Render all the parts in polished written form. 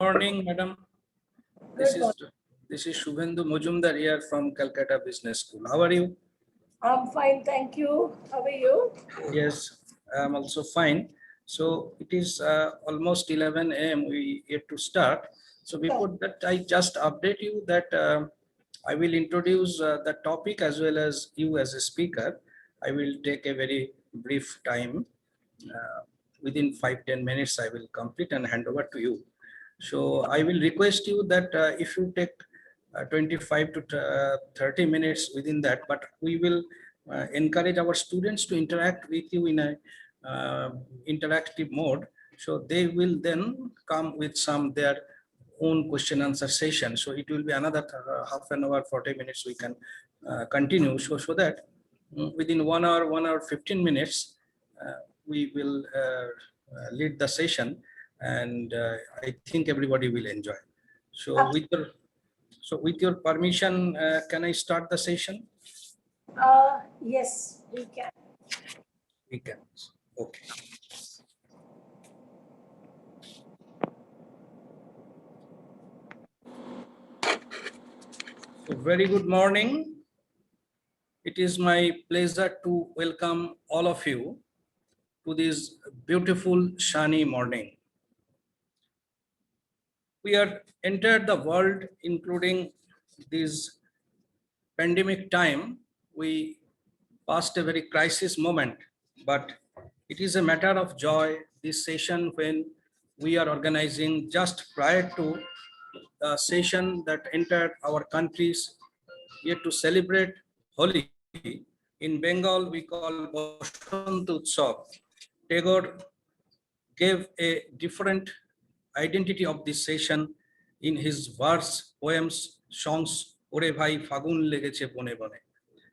Morning, madam. Good morning. This is Shubhendu Mujumdar here from Calcutta Business School. How are you? I'm fine, thank you. How are you? Yes, I'm also fine. So it is almost 11 a.m. We yet to start. So before that, I just update you that I will introduce the topic as well as you as a speaker. I will take a very brief time. Within 5-10 minutes, I will complete and hand over to you. So I will request you that if you take 25 to 30 minutes within that, but we will encourage our students to interact with you in a interactive mode. So they will then come with some their own question answer session. So it will be another half an hour, 40 minutes we can continue. So that within 1 hour, 15 minutes, we will lead the session, and I think everybody will enjoy. So with your permission, can I start the session? Yes, we can. We can. Okay. So very good morning. It is my pleasure to welcome all of you to this beautiful sunny morning. We are entered the world, including this pandemic time. We passed a very crisis moment, but it is a matter of joy this session when we are organizing just prior to the session that entered our countries yet to celebrate Holi. In Bengal, we call Bashant Utsav. Tagore gave a different identity of this session in his verse, poems, songs, Ore Bhai Fagun Legeche Bone Bone.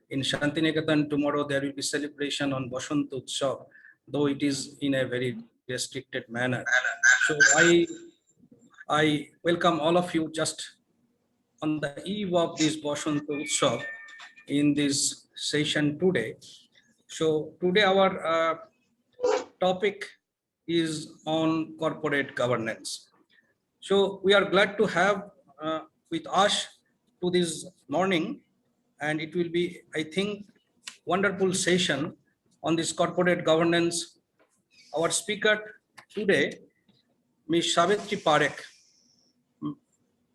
In Shantiniketan tomorrow, there will be celebration on Bashant Utsav, though it is in a very restricted manner. So I welcome all of you just on the eve of this Bashant Utsav in this session today. So today our topic is on corporate governance. So we are glad to have with us to this morning, and it will be, I think, wonderful session on this corporate governance. Our speaker today, Ms. Savitri Parekh.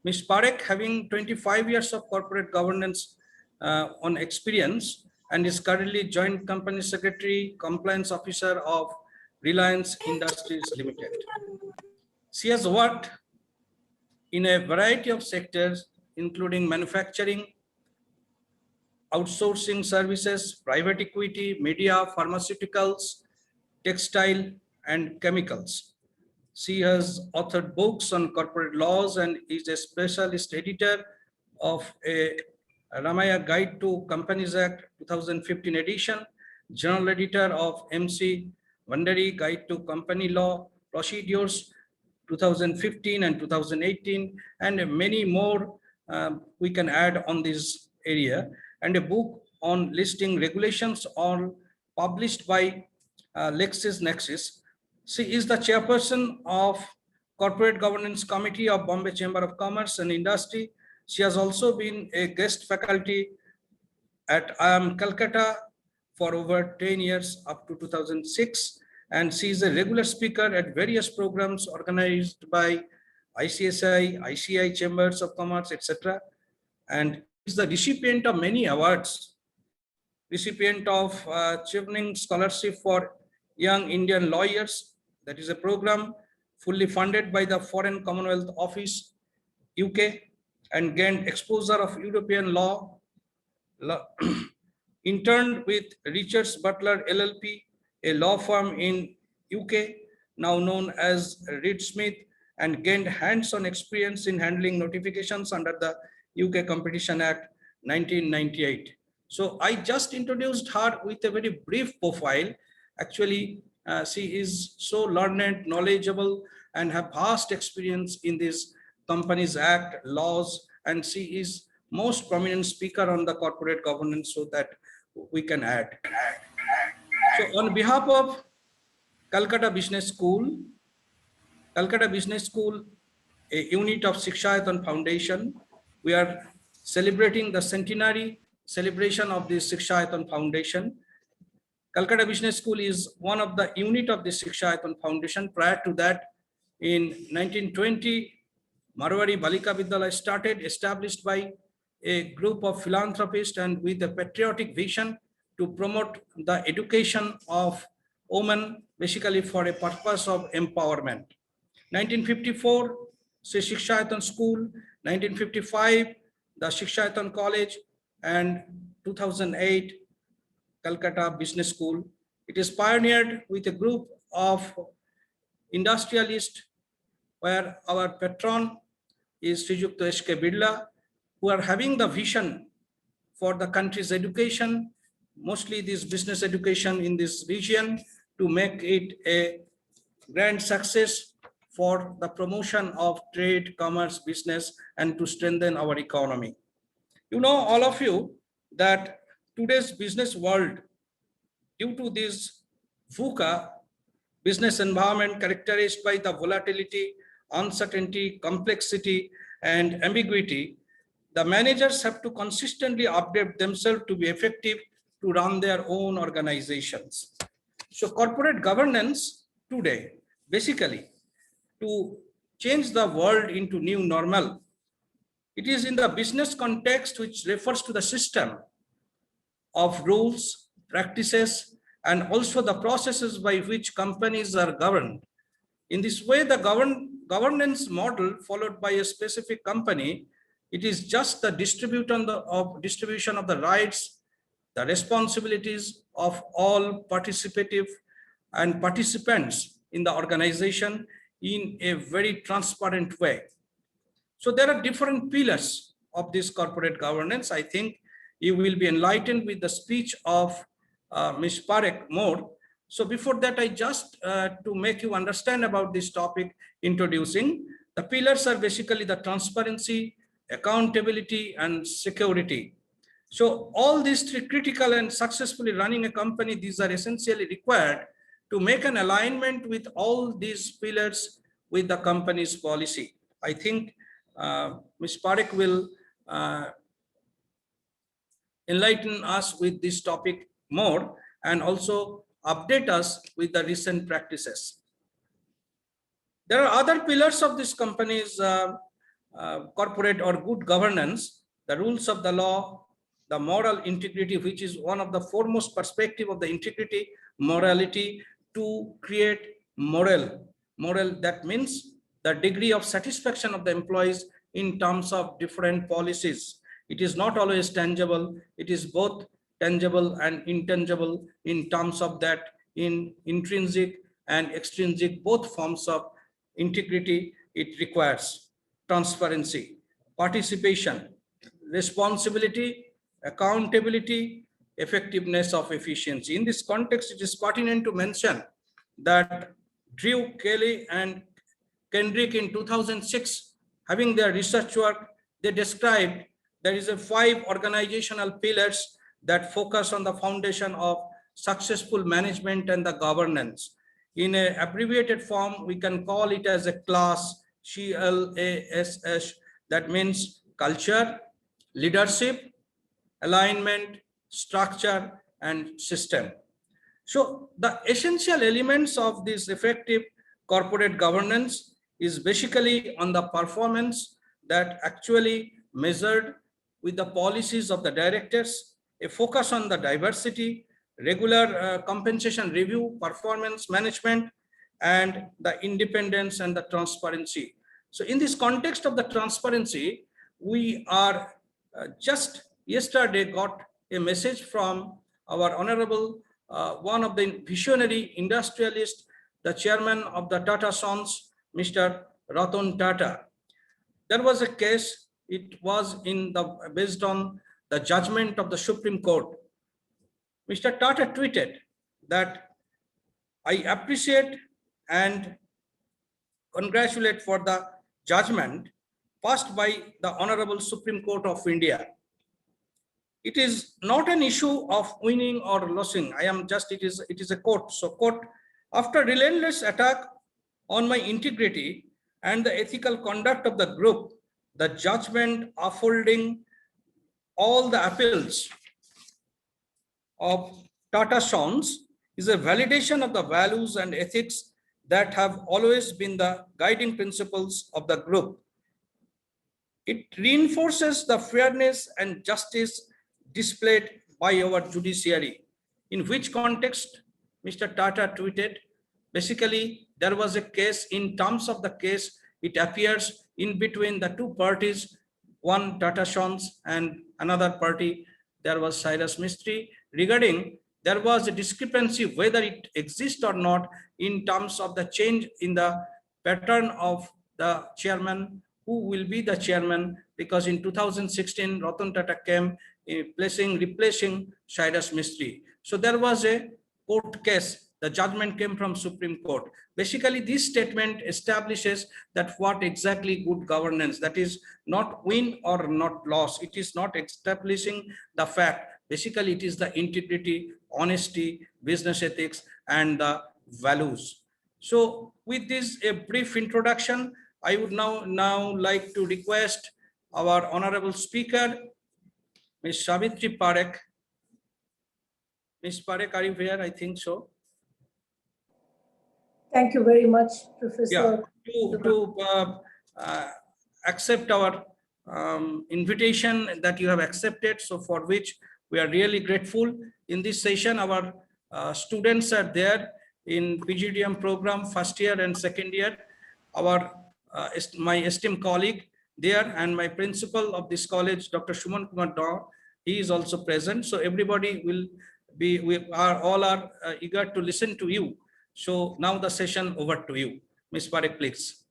Ms. Parekh, having 25 years of corporate governance on experience, and is currently Joint Company Secretary, Compliance Officer of Reliance Industries Limited. She has worked in a variety of sectors, including manufacturing, outsourcing services, private equity, media, pharmaceuticals, textile, and chemicals. She has authored books on corporate laws and is a specialist editor of a Ramaya Guide to Companies Act 2015 edition, general editor of MC Vandari Guide to Company Law Procedures 2015 and 2018, and many more we can add on this area, and a book on listing regulations all published by LexisNexis. She is the chairperson of Corporate Governance Committee of Bombay Chamber of Commerce and Industry. She has also been a guest faculty at IIM Calcutta for over 10 years up to 2006. And she is a regular speaker at various programs organized by ICSI, ICI Chambers of Commerce, etc. And is the recipient of many awards, recipient of Chevening Scholarship for Young Indian Lawyers. That is a program fully funded by the Foreign Commonwealth Office, UK, and gained exposure of European law. Interned with Richards Butler LLP, a law firm in UK, now known as Reed Smith, and gained hands-on experience in handling notifications under the UK Competition Act 1998. So I just introduced her with a very brief profile. Actually, she is so learned, knowledgeable, and have vast experience in this Companies Act laws, and she is most prominent speaker on the corporate governance, so that we can add. So on behalf of Calcutta Business School a unit of Shikshayatan Foundation. We are celebrating the centenary celebration of the Shikshayatan Foundation. Calcutta Business School is one of the unit of the Shikshayatan Foundation. Prior to that, in 1920, Marwari Balika Vidyalaya started, established by a group of philanthropists and with a patriotic vision to promote the education of women, basically for a purpose of empowerment. 1954, Sri Shikshayatan School, 1955, the Shikshayatan College, and 2008, Calcutta Business School. It is pioneered with a group of industrialists where our patron is Srijukta S.K. Birla, who are having the vision for the country's education, mostly this business education in this region, to make it a grand success for the promotion of trade, commerce, business, and to strengthen our economy. You know, all of you, that today's business world, due to this VUCA, business environment characterized by the volatility, uncertainty, complexity, and ambiguity, the managers have to consistently update themselves to be effective to run their own organizations. So corporate governance today, basically, to change the world into new normal, it is in the business context which refers to the system of rules, practices, and also the processes by which companies are governed. In this way, the governance model followed by a specific company, it is just the distribution of the rights, the responsibilities of all participative and participants in the organization in a very transparent way. So there are different pillars of this corporate governance. I think you will be enlightened with the speech of Ms. Parekh more. So before that, I just to make you understand about this topic, introducing the pillars are basically the transparency, accountability, and security. So all these three critical and successfully running a company, these are essentially required to make an alignment with all these pillars with the company's policy. I think Ms. Parekh will enlighten us with this topic more and also update us with the recent practices. There are other pillars of this company's corporate or good governance, the rules of the law, the moral integrity, which is one of the foremost perspective of the integrity, morality, to create moral, that means the degree of satisfaction of the employees in terms of different policies. It is not always tangible, it is both tangible and intangible in terms of that in intrinsic and extrinsic, both forms of integrity it requires. Transparency, participation, responsibility, accountability, effectiveness of efficiency. In this context, it is pertinent to mention that Drew, Kelly, and Kendrick in 2006, having their research work, they described there is a 5 organizational pillars that focus on the foundation of successful management and the governance. In an abbreviated form, we can call it as a CLASS, CLASS, that means culture, leadership, alignment, structure, and system. So the essential elements of this effective corporate governance is basically on the performance that actually measured with the policies of the directors, a focus on the diversity, regular compensation review, performance management, and the independence and the transparency. So in this context of the transparency, we are just yesterday got a message from our honorable, one of the visionary industrialists, the chairman of the Tata Sons, Mr. Ratan Tata. There was a case, it was based on the judgment of the Supreme Court. Mr. Tata tweeted that I appreciate and congratulate for the judgment passed by the Honorable Supreme Court of India. It is not an issue of winning or losing. It is a court. So court, after relentless attack on my integrity, and the ethical conduct of the group, the judgment upholding all the appeals of Tata Sons is a validation of the values and ethics that have always been the guiding principles of the group. It reinforces the fairness and justice displayed by our judiciary, in which context Mr. Tata tweeted, basically, there was a case. In terms of the case, it appears in between the two parties, one Tata Sons and another party, there was Cyrus Mistry, regarding there was a discrepancy whether it exists or not in terms of the change in the pattern of the chairman, who will be the chairman, because in 2016 Ratan Tata came replacing Cyrus Mistry. So there was a court case. The judgment came from Supreme Court. Basically, this statement establishes that what exactly good governance, that is not win or not loss. It is not establishing the fact. Basically, it is the integrity, honesty, business ethics, and the values. So with this a brief introduction, I would now like to request our honorable speaker, Ms. Savitri Parekh. Ms. Parekh, are you here? I think so. Thank you very much, Yeah, Professor. to accept our invitation that you have accepted, so for which we are really grateful. In this session, our students are there in PGDM program, first year and second year. Our my esteemed colleague there and my principal of this college, Dr. Shuman Kumar Daw, he is also present. So everybody will be, we are all are eager to listen to you. So now the session over to you. Ms. Parekh, please.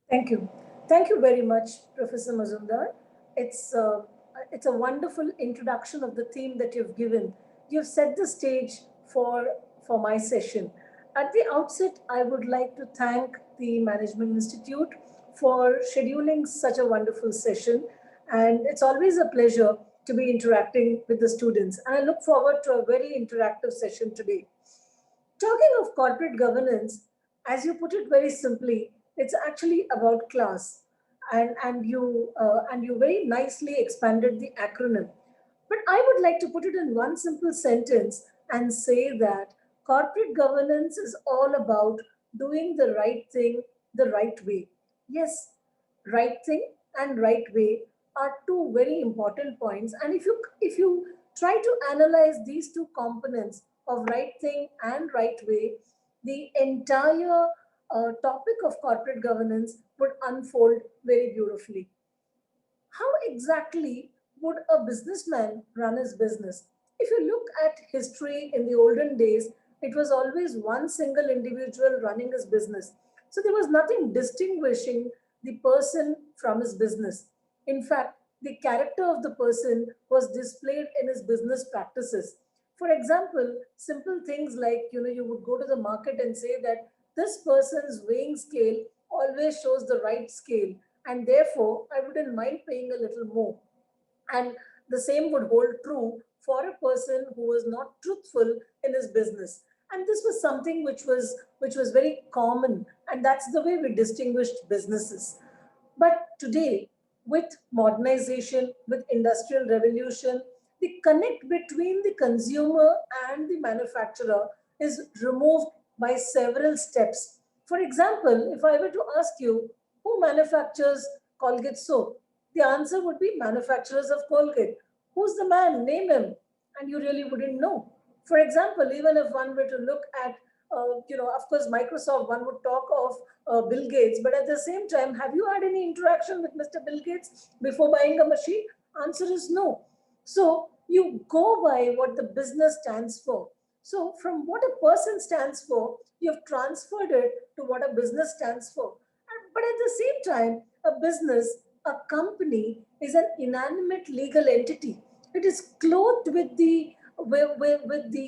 Thank you. Thank you very much, Professor Mazumdar. It's a wonderful introduction of the theme that you've given. You've set the stage for my session. At the outset, I would like to thank the Management Institute for scheduling such a wonderful session. And it's always a pleasure to be interacting with the students. And I look forward to a very interactive session today. Talking of corporate governance, as you put it very simply, it's actually about class, and you very nicely expanded the acronym. But I would like to put it in one simple sentence and say that corporate governance is all about doing the right thing the right way. Yes, right thing and right way are two very important points. And if you try to analyze these two components of right thing and right way, the entire topic of corporate governance would unfold very beautifully. How exactly would a businessman run his business? If you look at history in the olden days, it was always one single individual running his business. So there was nothing distinguishing the person from his business. In fact, the character of the person was displayed in his business practices. For example, simple things like, you would go to the market and say that this person's weighing scale always shows the right scale, and therefore I wouldn't mind paying a little more. And the same would hold true for a person who was not truthful in his business. And this was something which was very common, and that's the way we distinguished businesses. But today, with modernization, with industrial revolution, the connect between the consumer and the manufacturer is removed by several steps. For example, if I were to ask you, who manufactures Colgate soap? The answer would be manufacturers of Colgate. Who's the man? Name him. And you really wouldn't know. For example, even if one were to look at, of course, Microsoft, one would talk of Bill Gates, but at the same time, have you had any interaction with Mr. Bill Gates before buying a machine? Answer is no. So you go by what the business stands for. So from what a person stands for, you've transferred it to what a business stands for. But at the same time, a business, a company is an inanimate legal entity. It is clothed with the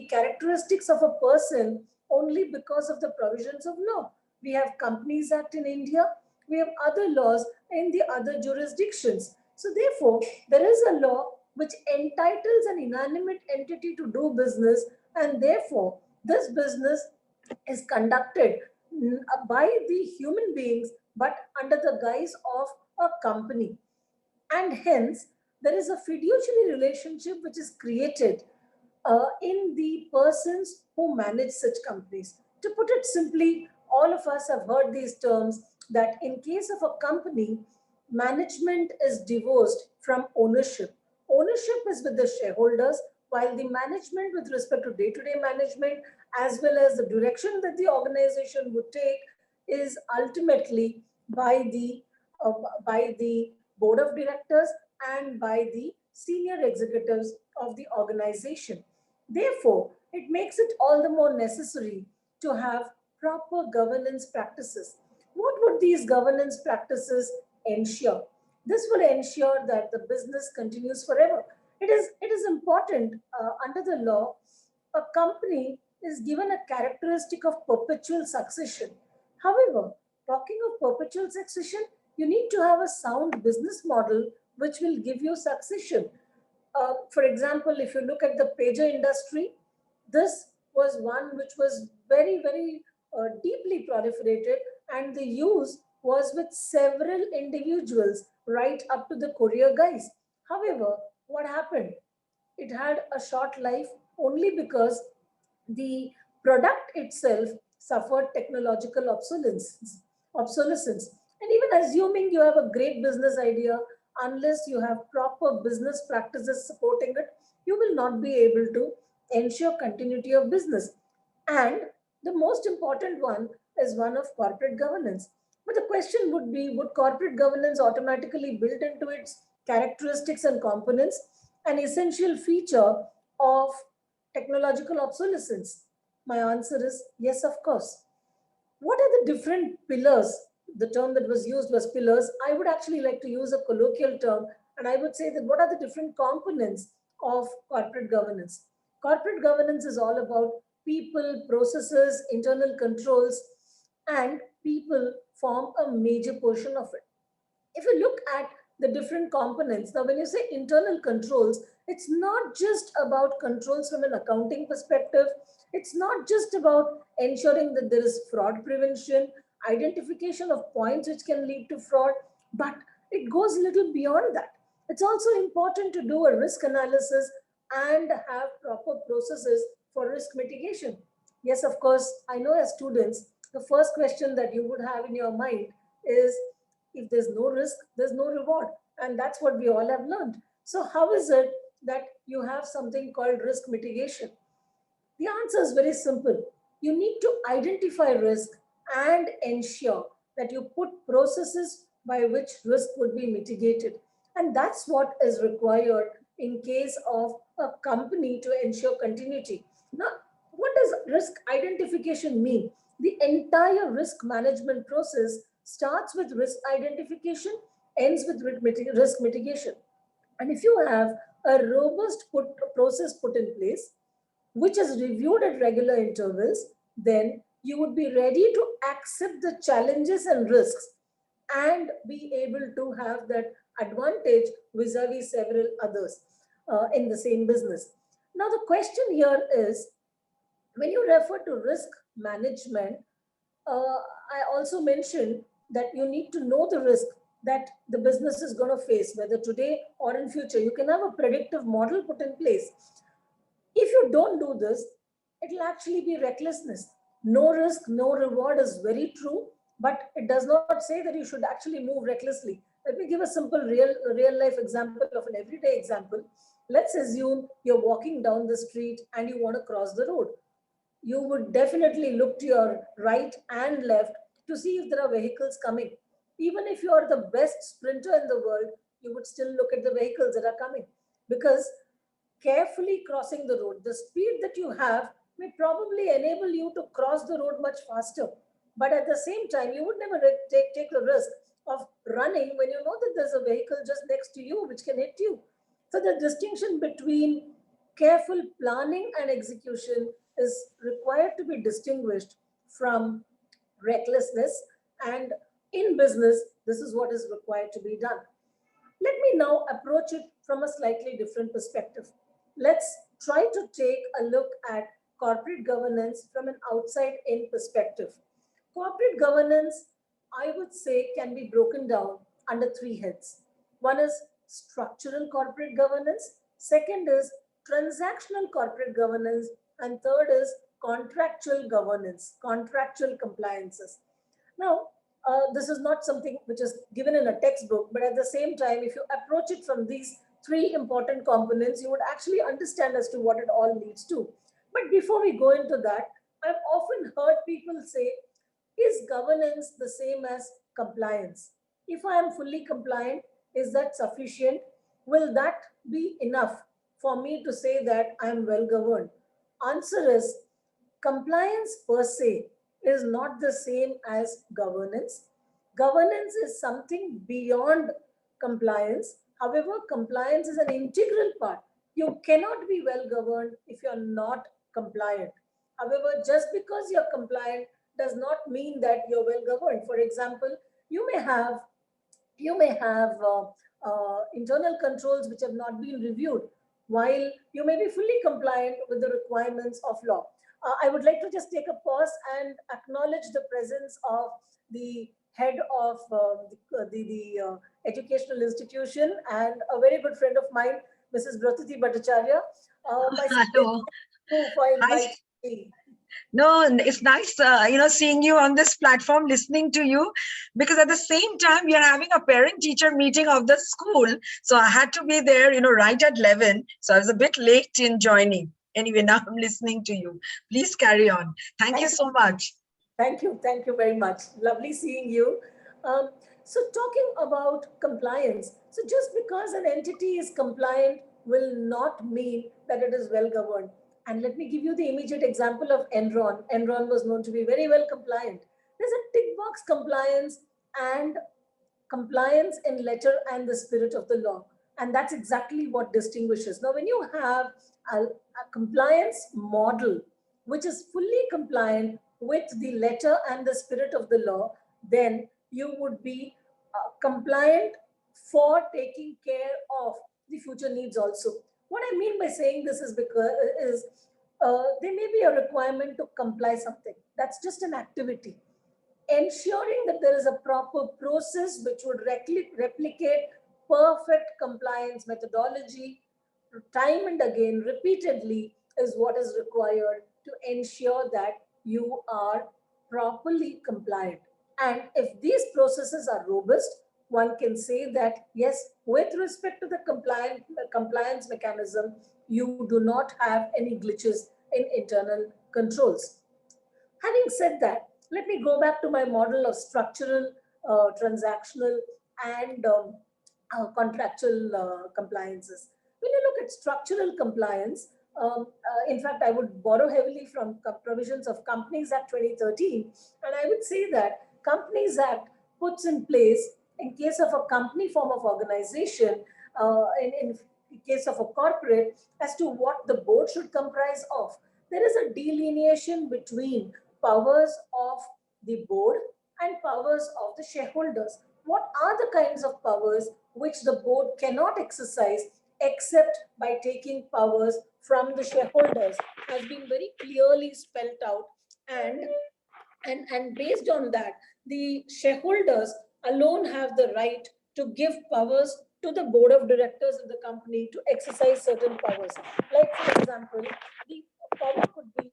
characteristics of a person only because of the provisions of law. We have Companies Act in India. We have other laws in the other jurisdictions. So therefore, there is a law which entitles an inanimate entity to do business, and therefore this business is conducted by the human beings but under the guise of a company. And hence, there is a fiduciary relationship which is created in the persons who manage such companies. To put it simply, all of us have heard these terms that in case of a company, management is divorced from ownership. Ownership is with the shareholders, while the management with respect to day-to-day management as well as the direction that the organization would take is ultimately by the uh, by the board of directors and by the senior executives of the organization. Therefore, it makes it all the more necessary to have proper governance practices. What would these governance practices ensure? This will ensure that the business continues forever. It is important under the law. A company is given a characteristic of perpetual succession. However, talking of perpetual succession, you need to have a sound business model which will give you succession. For example, if you look at the pager industry, this was one which was very, very deeply proliferated, and the use was with several individuals right up to the courier guys. However, what happened? It had a short life only because the product itself suffered technological obsolescence. And even assuming you have a great business idea, unless you have proper business practices supporting it, you will not be able to ensure continuity of business. And the most important one is one of corporate governance. But the question would be, would corporate governance automatically build into its characteristics and components an essential feature of technological obsolescence? My answer is yes, of course. What are the different pillars? The term that was used was pillars. I would actually like to use a colloquial term, and I would say that what are the different components of corporate governance? Corporate governance is all about people, processes, internal controls, and people form a major portion of it. If you look at the different components, now when you say internal controls, it's not just about controls from an accounting perspective. It's not just about ensuring that there is fraud prevention, identification of points which can lead to fraud, but it goes a little beyond that. It's also important to do a risk analysis and have proper processes for risk mitigation. Yes, of course, I know as students, the first question that you would have in your mind is, if there's no risk, there's no reward. And that's what we all have learned. So, how is it that you have something called risk mitigation? The answer is very simple. You need to identify risk and ensure that you put processes by which risk would be mitigated. And that's what is required in case of a company to ensure continuity. Now, what does risk identification mean? The entire risk management process starts with risk identification, ends with risk mitigation. And if you have a robust process put in place, which is reviewed at regular intervals, then you would be ready to accept the challenges and risks and be able to have that advantage vis-a-vis several others in the same business. Now, the question here is, when you refer to risk management, I also mentioned that you need to know the risk that the business is going to face, whether today or in future. You can have a predictive model put in place. If you don't do this, it'll actually be recklessness. No risk, no reward is very true, but it does not say that you should actually move recklessly. Let me give a simple real life example of an everyday example. Let's assume you're walking down the street and you want to cross the road. You would definitely look to your right and left to see if there are vehicles coming. Even if you are the best sprinter in the world, you would still look at the vehicles that are coming, because carefully crossing the road, the speed that you have may probably enable you to cross the road much faster. But at the same time, you would never take the risk of running when you know that there's a vehicle just next to you which can hit you. So the distinction between careful planning and execution is required to be distinguished from recklessness. And in business, this is what is required to be done. Let me now approach it from a slightly different perspective. Let's try to take a look at corporate governance from an outside in perspective. Corporate governance I would say, can be broken down under three heads. One is structural corporate governance, second is transactional corporate governance, and third is contractual governance, contractual compliances. Now, this is not something which is given in a textbook, but at the same time, if you approach it from these three important components, you would actually understand as to what it all leads to. But before we go into that, I've often heard people say, is governance the same as compliance? If I am fully compliant, is that sufficient? Will that be enough for me to say that I am well governed? Answer is, compliance per se is not the same as governance. Governance is something beyond compliance. However, compliance is an integral part. You cannot be well governed if you're not compliant. However, just because you're compliant does not mean that you're well governed. For example, you may have internal controls which have not been reviewed, while you may be fully compliant with the requirements of law. I would like to just take a pause and acknowledge the presence of the head of the educational institution and a very good friend of mine, Mrs. Bratati Bhattacharya. My Hello. for Hi. inviting me. No, it's nice, seeing you on this platform, listening to you, because at the same time, we are having a parent-teacher meeting of the school. So I had to be there, right at 11. So I was a bit late in joining. Anyway, now I'm listening to you. Please carry on. Thank you so much. Thank you. Thank you very much. Lovely seeing you. So talking about compliance. So just because an entity is compliant will not mean that it is well governed. And let me give you the immediate example of Enron. Enron was known to be very well compliant. There's a tick box compliance and compliance in letter and the spirit of the law. And that's exactly what distinguishes. Now, when you have a compliance model which is fully compliant with the letter and the spirit of the law, then you would be compliant for taking care of the future needs also. What I mean by saying this is because there may be a requirement to comply something. That's just an activity. Ensuring that there is a proper process which would replicate perfect compliance methodology time and again repeatedly is what is required to ensure that you are properly compliant. And if these processes are robust, one can say that yes, with respect to the compliance mechanism, you do not have any glitches in internal controls. Having said that, let me go back to my model of structural, transactional, and contractual compliances. When you look at structural compliance, in fact, I would borrow heavily from provisions of Companies Act 2013, and I would say that Companies Act puts in place, in case of a company form of organization, in case of a corporate, as to what the board should comprise of. There is a delineation between powers of the board and powers of the shareholders. What are the kinds of powers which the board cannot exercise except by taking powers from the shareholders has been very clearly spelled out, and based on that, the shareholders alone have the right to give powers to the board of directors of the company to exercise certain powers. Like, for example, the power could be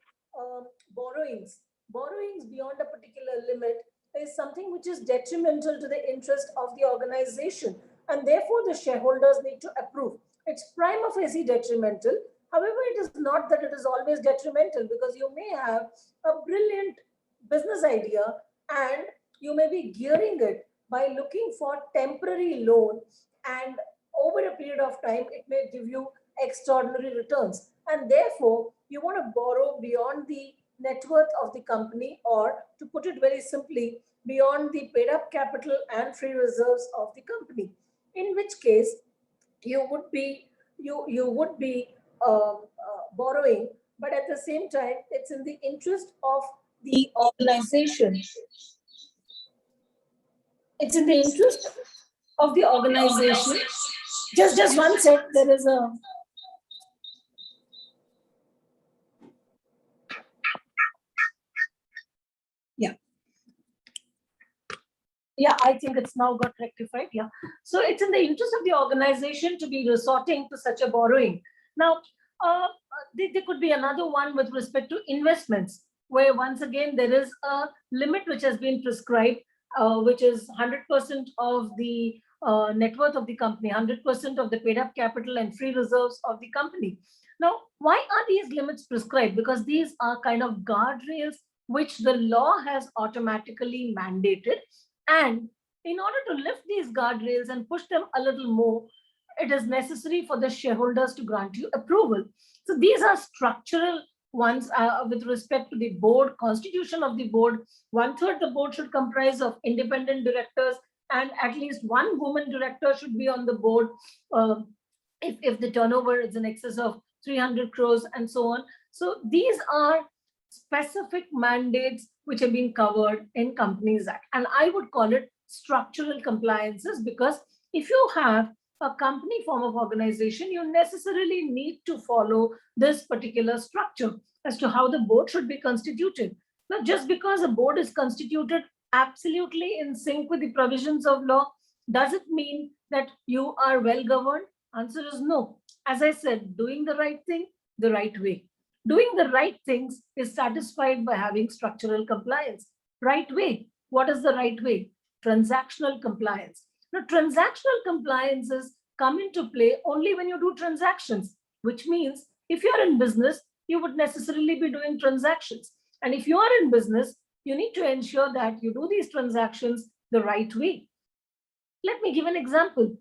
borrowings. Borrowings beyond a particular limit is something which is detrimental to the interest of the organization, and therefore the shareholders need to approve. It's prima facie detrimental. However, it is not that it is always detrimental, because you may have a brilliant business idea and you may be gearing it by looking for temporary loan, and over a period of time it may give you extraordinary returns, and therefore you want to borrow beyond the net worth of the company, or to put it very simply, beyond the paid up capital and free reserves of the company, in which case you would be borrowing, but at the same time it's in the interest of the organization. It's in the interest of the organization. Just one sec. There is a yeah. Yeah, I think it's now got rectified. Yeah. So it's in the interest of the organization to be resorting to such a borrowing. Now, there could be another one with respect to investments, where once again there is a limit which has been prescribed, which is 100% of the net worth of the company, 100% of the paid up capital and free reserves of the company. Now, why are these limits prescribed? Because these are kind of guardrails which the law has automatically mandated. And in order to lift these guardrails and push them a little more, it is necessary for the shareholders to grant you approval. So these are structural ones with respect to the board, constitution of the board. 1/3 the board should comprise of independent directors, and at least one woman director should be on the board if the turnover is in excess of 300 crores and so on. So these are specific mandates which have been covered in Companies Act. And I would call it structural compliances, because if you have a company form of organization, you necessarily need to follow this particular structure as to how the board should be constituted. Now, just because a board is constituted absolutely in sync with the provisions of law, does it mean that you are well governed? Answer is no. As I said, doing the right thing the right way. Doing the right things is satisfied by having structural compliance. Right way. What is the right way? Transactional compliance. Now, transactional compliances come into play only when you do transactions, which means if you're in business, you would necessarily be doing transactions. And if you are in business, you need to ensure that you do these transactions the right way. Let me give an example.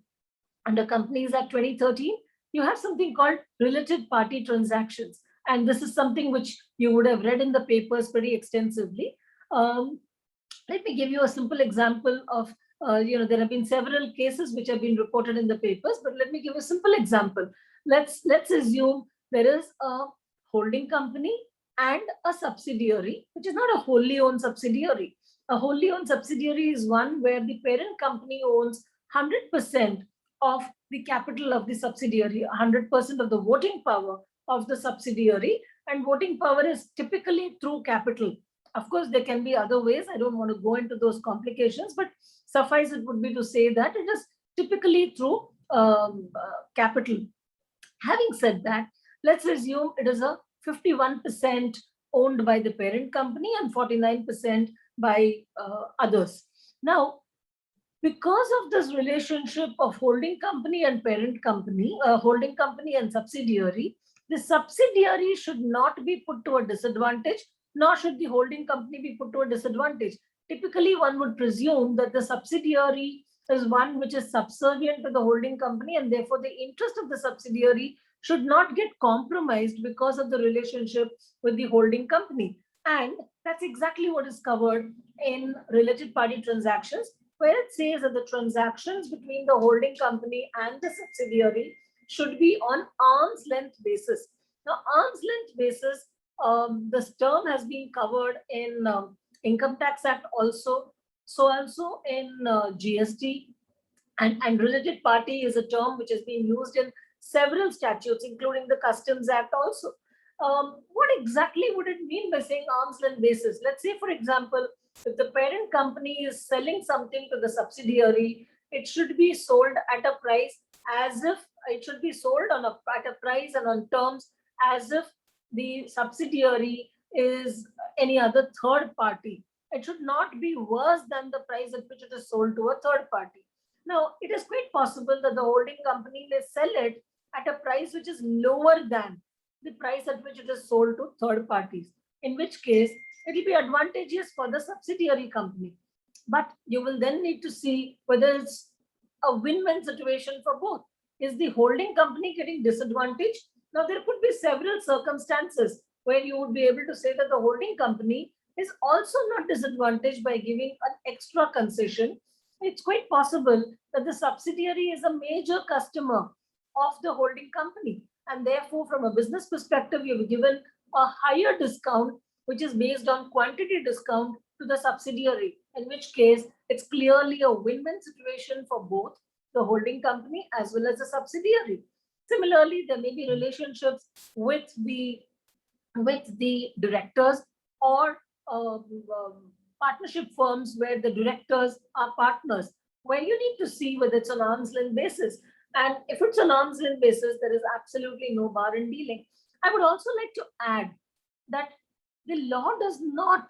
Under Companies Act 2013, you have something called related party transactions. And this is something which you would have read in the papers pretty extensively. Let me give you a simple example of, there have been several cases which have been reported in the papers, but let me give a simple example. Let's assume there is a holding company and a subsidiary, which is not a wholly owned subsidiary. A wholly owned subsidiary is one where the parent company owns 100% of the capital of the subsidiary, 100% of the voting power of the subsidiary, and voting power is typically through capital. Of course, there can be other ways. I don't want to go into those complications, but suffice it would be to say that it is typically through capital. Having said that, let's assume it is a 51% owned by the parent company and 49% by others. Now, because of this relationship of holding company and parent company, holding company and subsidiary, the subsidiary should not be put to a disadvantage, nor should the holding company be put to a disadvantage. Typically, one would presume that the subsidiary is one which is subservient to the holding company, and therefore the interest of the subsidiary should not get compromised because of the relationship with the holding company. And that's exactly what is covered in related party transactions, where it says that the transactions between the holding company and the subsidiary should be on arm's length basis. Now, arm's length basis, this term has been covered in Income Tax Act also, so also in GST, and related party is a term which has been used in several statutes, including the Customs Act also. What exactly would it mean by saying arm's length basis? Let's say, for example, if the parent company is selling something to the subsidiary, it should be sold at a price as if it should be sold at a price and on terms as if the subsidiary is any other third party. It should not be worse than the price at which it is sold to a third party. Now, it is quite possible that the holding company may sell it at a price which is lower than the price at which it is sold to third parties, in which case it will be advantageous for the subsidiary company. But you will then need to see whether it's a win-win situation for both. Is the holding company getting disadvantaged? Now, there could be several circumstances where you would be able to say that the holding company is also not disadvantaged by giving an extra concession. It's quite possible that the subsidiary is a major customer of the holding company, and therefore, from a business perspective, you've given a higher discount, which is based on quantity discount to the subsidiary, in which case it's clearly a win-win situation for both the holding company as well as the subsidiary. Similarly, there may be relationships with the directors or partnership firms where the directors are partners, where you need to see whether it's on arm's length basis. And if it's an arm's length basis, there is absolutely no bar in dealing. I would also like to add that the law does not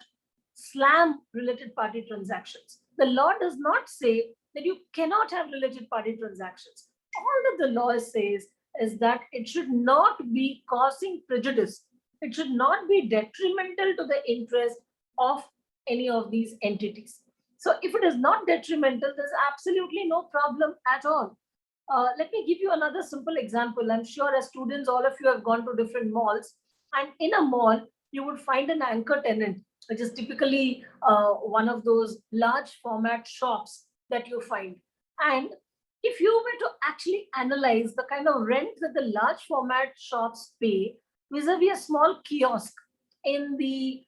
slam related party transactions. The law does not say that you cannot have related party transactions. All that the law says is that it should not be causing prejudice. It should not be detrimental to the interest of any of these entities. So if it is not detrimental, there's absolutely no problem at all. Let me give you another simple example. I'm sure as students, all of you have gone to different malls, and in a mall, you would find an anchor tenant, which is typically one of those large format shops that you find. And if you were to actually analyze the kind of rent that the large format shops pay vis-a-vis a small kiosk in the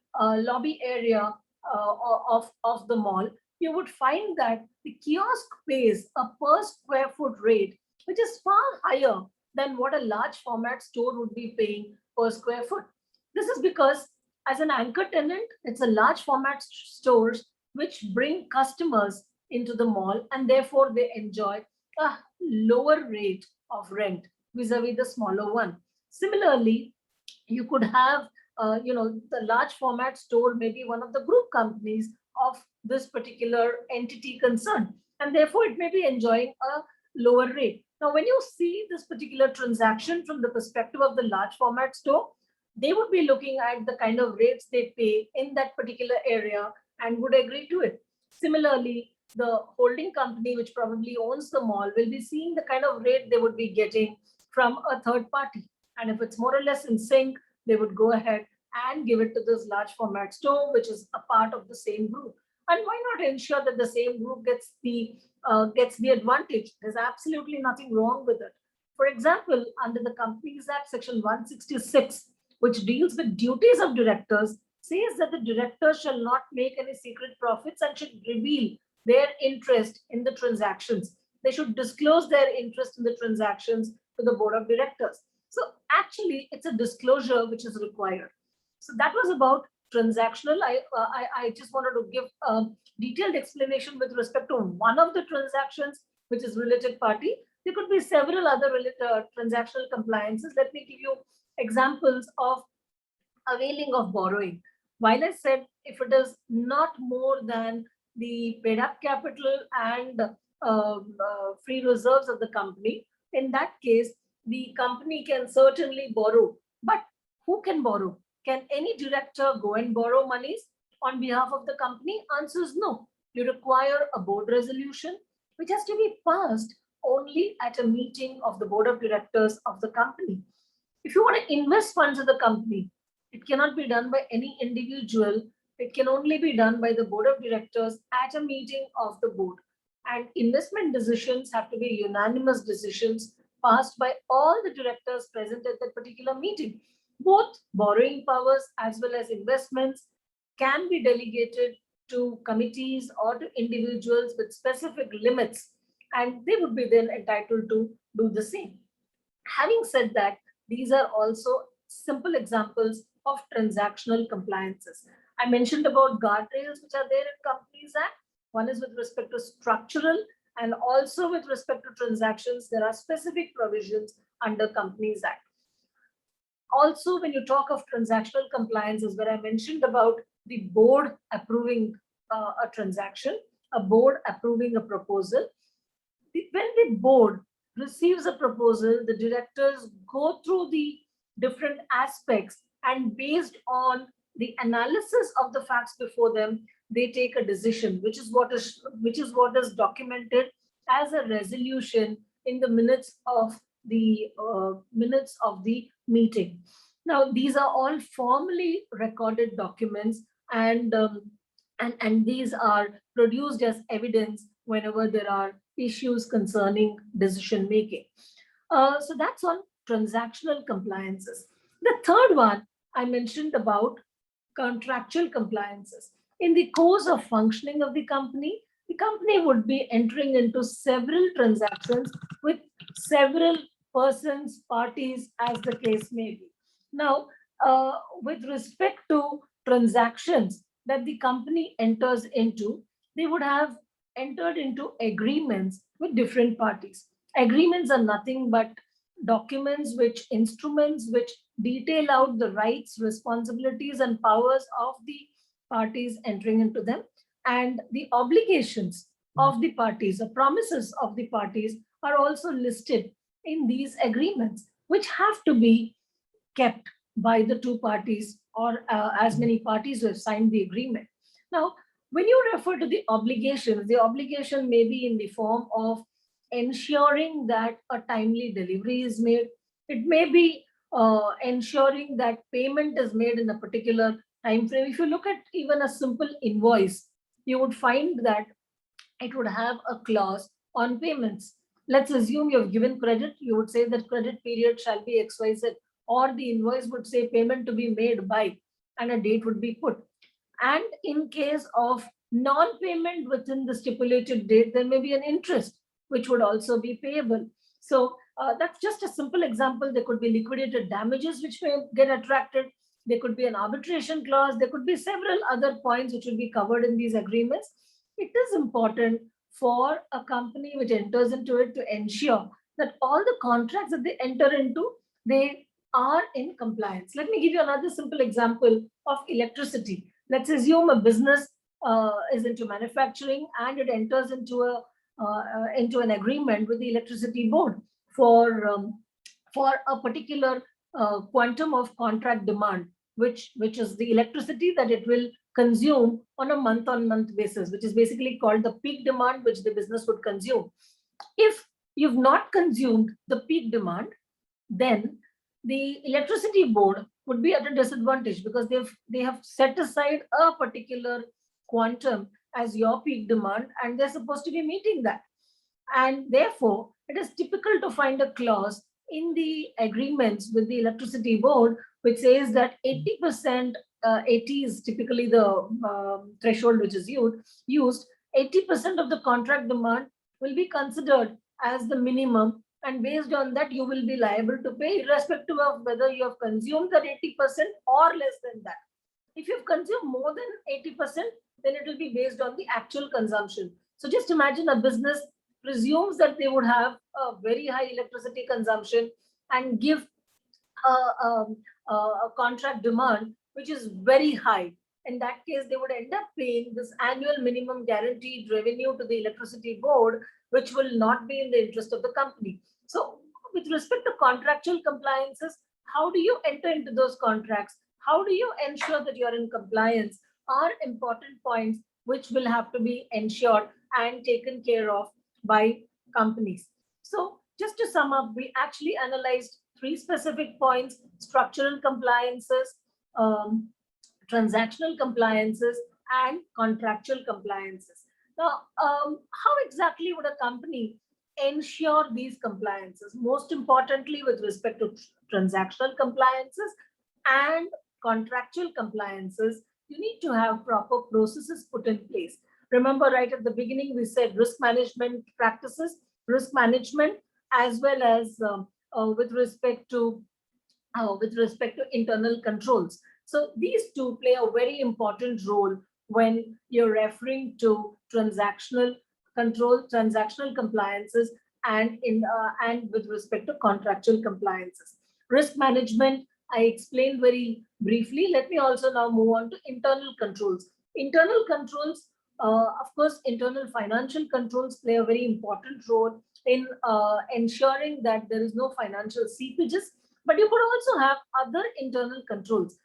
lobby area of the mall, you would find that the kiosk pays a per square foot rate, which is far higher than what a large format store would be paying per square foot. This is because as an anchor tenant, it's a large format stores which bring customers into the mall, and therefore they enjoy a lower rate of rent vis-a-vis the smaller one. Similarly, you could have, the large format store may be one of the group companies of this particular entity concerned, and therefore it may be enjoying a lower rate. Now, when you see this particular transaction from the perspective of the large format store, they would be looking at the kind of rates they pay in that particular area and would agree to it. Similarly, the holding company, which probably owns the mall, will be seeing the kind of rate they would be getting from a third party. And if it's more or less in sync, they would go ahead and give it to this large format store, which is a part of the same group. And why not ensure that the same group gets the advantage? There's absolutely nothing wrong with it. For example, under the Companies Act, Section 166, which deals with duties of directors, says that the directors shall not make any secret profits and should reveal their interest in the transactions. They should disclose their interest in the transactions to the board of directors. So actually, it's a disclosure which is required. So that was about transactional. I just wanted to give a detailed explanation with respect to one of the transactions, which is related party. There could be several other related transactional compliances. Let me give you examples of availing of borrowing. While I said if it is not more than the paid up capital and free reserves of the company, in that case, the company can certainly borrow. But who can borrow? Can any director go and borrow monies on behalf of the company? Answer is no. You require a board resolution, which has to be passed only at a meeting of the board of directors of the company. If you want to invest funds in the company, it cannot be done by any individual. It can only be done by the board of directors at a meeting of the board. And investment decisions have to be unanimous decisions passed by all the directors present at that particular meeting. Both borrowing powers as well as investments can be delegated to committees or to individuals with specific limits, and they would be then entitled to do the same. Having said that, these are also simple examples of transactional compliances. I mentioned about guardrails which are there in Companies Act. One is with respect to structural, and also with respect to transactions, there are specific provisions under Companies Act. Also, when you talk of transactional compliances, where I mentioned about the board approving a transaction, a board approving a proposal, when the board receives a proposal, the directors go through the different aspects, and based on the analysis of the facts before them, they take a decision, which is what is documented as a resolution in the minutes of the meeting. Now, these are all formally recorded documents, and these are produced as evidence whenever there are issues concerning decision making. So that's on transactional compliances. The third one I mentioned about contractual compliances. In the course of functioning of the company would be entering into several transactions with several persons, parties, as the case may be. Now, with respect to transactions, that the company enters into, they would have entered into agreements with different parties. Agreements are nothing but documents, instruments which detail out the rights, responsibilities, and powers of the parties entering into them, and the obligations of the parties, the promises of the parties are also listed in these agreements, which have to be kept by the two parties, or as many parties who have signed the agreement. Now, when you refer to the obligation may be in the form of ensuring that a timely delivery is made. It may be ensuring that payment is made in a particular time frame. If you look at even a simple invoice, you would find that it would have a clause on payments. Let's assume you've given credit, you would say that credit period shall be XYZ, or the invoice would say payment to be made by, and a date would be put. And in case of non-payment within the stipulated date, there may be an interest which would also be payable. So that's just a simple example. There could be liquidated damages which may get attracted. There could be an arbitration clause. There could be several other points which will be covered in these agreements. It is important for a company which enters into it to ensure that all the contracts that they enter into, they are in compliance. Let me give you another simple example of electricity. Let's assume a business is into manufacturing and it enters into an agreement with the electricity board for a particular quantum of contract demand, which is the electricity that it will consume on a month-on-month basis, which is basically called the peak demand which the business would consume. If you've not consumed the peak demand, then the electricity board would be at a disadvantage, because they have set aside a particular quantum as your peak demand, and they're supposed to be meeting that. And therefore, it is typical to find a clause in the agreements with the electricity board which says that 80%, 80 is typically the threshold which is used, 80% of the contract demand will be considered as the minimum, and based on that you will be liable to pay irrespective of whether you have consumed that 80% or less than that. If you've consumed more than 80%, then it will be based on the actual consumption. So just imagine a business presumes that they would have a very high electricity consumption and give a contract demand which is very high. In that case, they would end up paying this annual minimum guaranteed revenue to the electricity board, which will not be in the interest of the company. So with respect to contractual compliances, how do you enter into those contracts? How do you ensure that you're in compliance are important points which will have to be ensured and taken care of by companies. So just to sum up, we actually analyzed 3 specific points: structural compliances, transactional compliances, and contractual compliances. Now, how exactly would a company ensure these compliances? Most importantly, with respect to transactional compliances and contractual compliances, you need to have proper processes put in place. Remember, right at the beginning, we said risk management practices, risk management, as well as with respect to internal controls. So these two play a very important role when you're referring to transactional control, transactional compliances, and with respect to contractual compliances. Risk management, I explained very briefly. Let me also now move on to internal controls. Internal controls, of course, internal financial controls play a very important role in ensuring that there is no financial seepages, but you could also have other internal controls.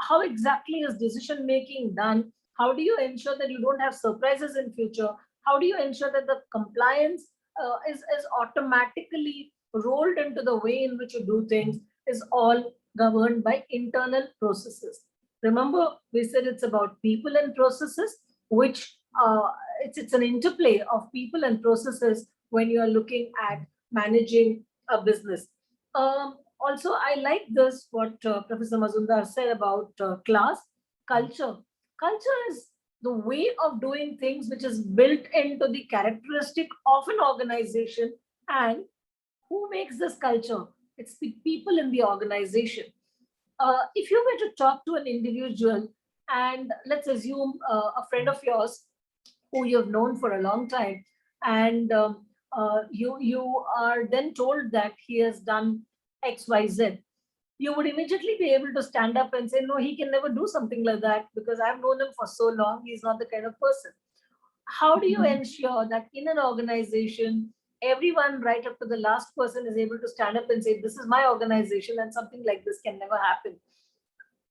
How exactly is decision making done? How do you ensure that you don't have surprises in future? How do you ensure that the compliance is automatically rolled into the way in which you do things? Is all governed by internal processes. Remember, we said it's about people and processes, which it's an interplay of people and processes when you are looking at managing a business. Also, I like this, what Professor Mazumdar said about class, culture. Culture is the way of doing things which is built into the characteristic of an organization. And who makes this culture? It's the people in the organization. If you were to talk to an individual and let's assume a friend of yours who you've known for a long time, and you are then told that he has done XYZ, you would immediately be able to stand up and say, no, he can never do something like that because I've known him for so long. He's not the kind of person. How do you ensure that in an organization, everyone right up to the last person is able to stand up and say, this is my organization and something like this can never happen?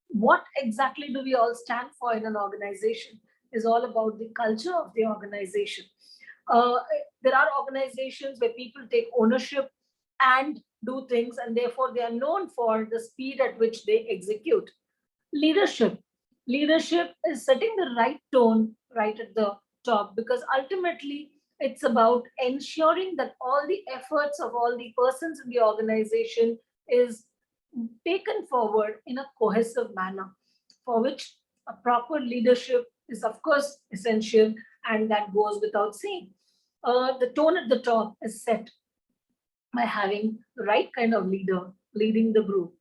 What exactly do we all stand for in an organization is all about the culture of the organization. Uh, there are organizations where people take ownership and do things, and therefore they are known for the speed at which they execute. Leadership. Leadership is setting the right tone right at the top, because ultimately it's about ensuring that all the efforts of all the persons in the organization is taken forward in a cohesive manner, for which a proper leadership is, of course, essential, and that goes without saying. The tone at the top is set by having the right kind of leader leading the group.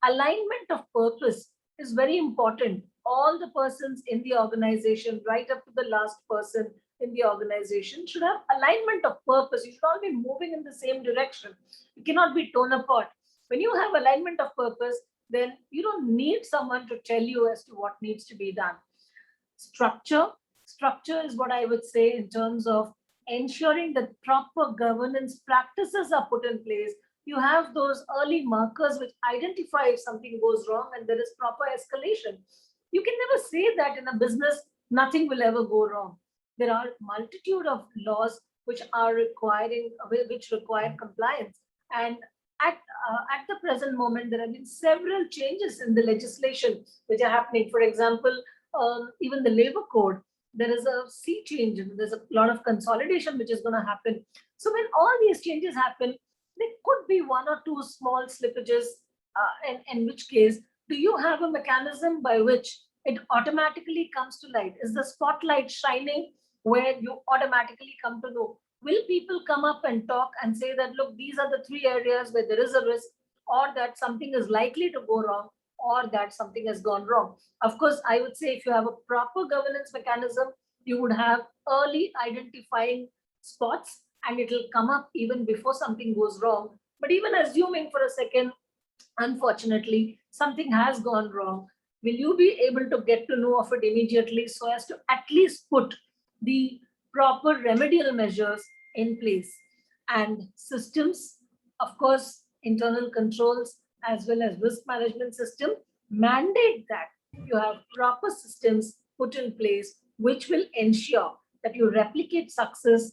Alignment of purpose is very important. All the persons in the organization, right up to the last person in the organization, should have alignment of purpose. You should all be moving in the same direction. You cannot be torn apart. When you have alignment of purpose, then you don't need someone to tell you as to what needs to be done. Structure. Structure is what I would say in terms of ensuring that proper governance practices are put in place. You have those early markers which identify if something goes wrong and there is proper escalation. You can never say that in a business nothing will ever go wrong. There are multitude of laws which are which require compliance, and at the present moment there have been several changes in the legislation which are happening. For example, even the labor code, there is a sea change, and there's a lot of consolidation which is going to happen. So when all these changes happen, there could be one or two small slippages, in which case, do you have a mechanism by which it automatically comes to light? Is the spotlight shining where you automatically come to know? Will people come up and talk and say that, look, these are the 3 areas where there is a risk, or that something is likely to go wrong, or that something has gone wrong? Of course, I would say if you have a proper governance mechanism, you would have early identifying spots, and it will come up even before something goes wrong. But even assuming for a second, unfortunately, something has gone wrong, will you be able to get to know of it immediately so as to at least put the proper remedial measures in place? And systems, of course, internal controls as well as risk management system mandate that you have proper systems put in place which will ensure that you replicate success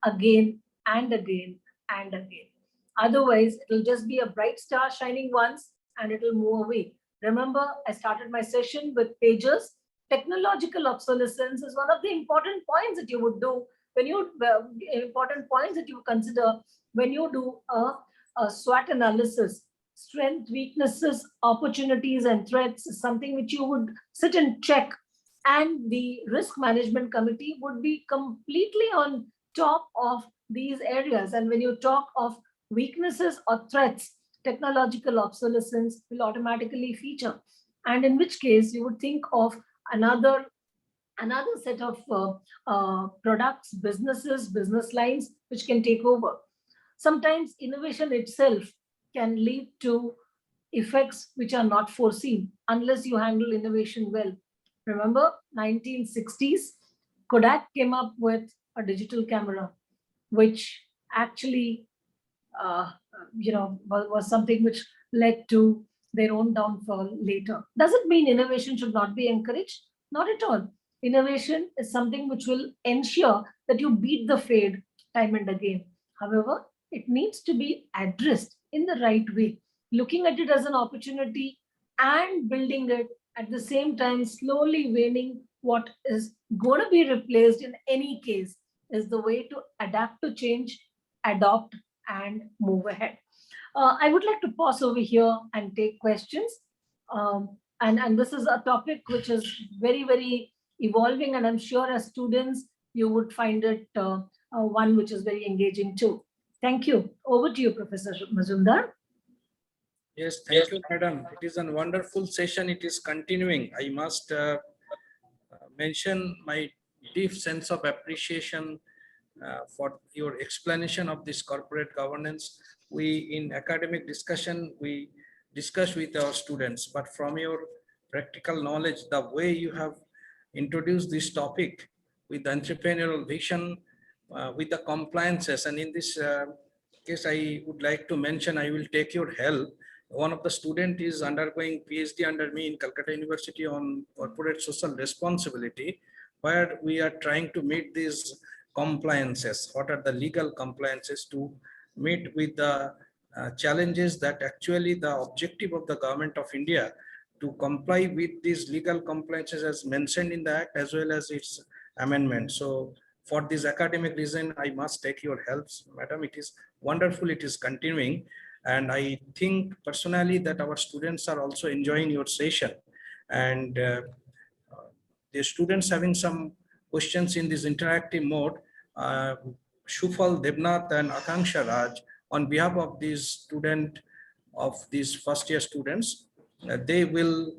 again and again and again. Otherwise, it will just be a bright star shining once and it will move away. Remember, I started my session with pagers. Technological obsolescence is one of the important points that you would do when you important points that you consider when you do a SWOT analysis. Strength, weaknesses, opportunities, and threats is something which you would sit and check, and the risk management committee would be completely on top of these areas. And when you talk of weaknesses or threats, technological obsolescence will automatically feature, and in which case you would think of another set of products, businesses, business lines which can take over. Sometimes innovation itself can lead to effects which are not foreseen unless you handle innovation well. Remember 1960s, Kodak came up with a digital camera, which actually was something which led to their own downfall later. Does it mean innovation should not be encouraged? Not at all. Innovation is something which will ensure that you beat the fade time and again. However, it needs to be addressed in the right way, looking at it as an opportunity and building it at the same time, slowly waning what is going to be replaced in any case is the way to adapt to change, adopt, and move ahead. I would like to pause over here and take questions. And this is a topic which is very, very evolving, and I'm sure as students, you would find it one which is very engaging too. Thank you. Over to you, Professor Mazumdar. Yes, thank you, madam. It is a wonderful session. It is continuing. I must mention my deep sense of appreciation for your explanation of this corporate governance. We, in academic discussion, we discuss with our students, but from your practical knowledge, the way you have introduced this topic with the entrepreneurial vision, with the compliances, and in this case, I would like to mention, I will take your help. One of the student is undergoing PhD under me in Calcutta University on corporate social responsibility, where we are trying to meet these compliances. What are the legal compliances to meet with the challenges that actually the objective of the government of India to comply with these legal compliances as mentioned in the act as well as its amendment. So for this academic reason, I must take your help, madam. It is wonderful, it is continuing. And I think personally that our students are also enjoying your session. And the students having some questions in this interactive mode, Shufal Debnath and Akanksha Raj, on behalf of these student of these first year students, they will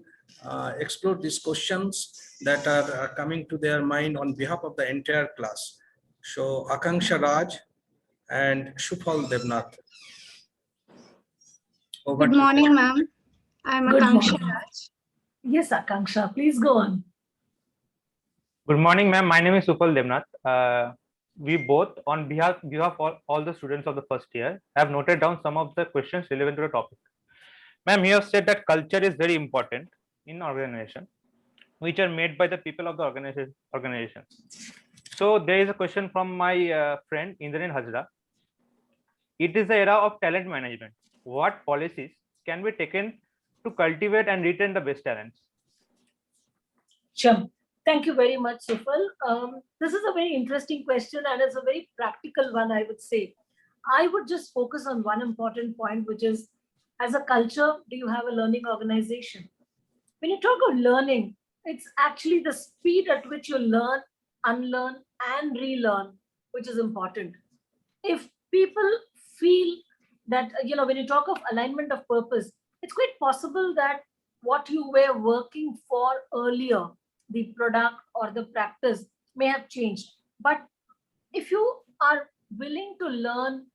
explore these questions that are coming to their mind on behalf of the entire class. So Akanksha Raj and Shufal Debnath. Over Good to you. morning, ma'am. I'm Good Akanksha morning. Raj. Yes, Akanksha, please go on. Good morning, ma'am. My name is Supal Devnath. We both, on behalf of all the students of the first year, have noted down some of the questions relevant to the topic. Ma'am, you have said that culture is very important in organization, which are made by the people of the organization. So there is a question from my friend Indranil Hazra. It is the era of talent management. What policies can be taken to cultivate and retain the best talents? Sure. Thank you very much, Sufal. This is a very interesting question and it's a very practical one, I would say. I would just focus on one important point, which is, as a culture, do you have a learning organization? When you talk of learning, it's actually the speed at which you learn, unlearn, and relearn, which is important. If people feel that, when you talk of alignment of purpose, it's quite possible that what you were working for earlier, the product or the practice, may have changed. But if you are willing to learn,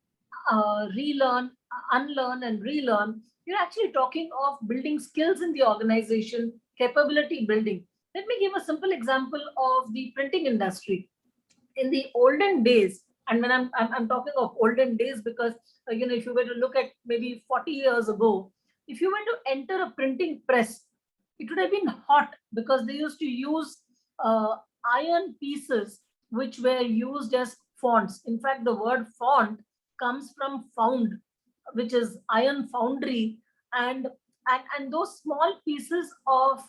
relearn, unlearn, and relearn, you're actually talking of building skills in the organization, capability building. Let me give a simple example of the printing industry. In the olden days, and when I'm talking of olden days because if you were to look at maybe 40 years ago, if you were to enter a printing press, it would have been hot because they used to use iron pieces which were used as fonts. In fact, the word font comes from found, which is iron foundry, and those small pieces of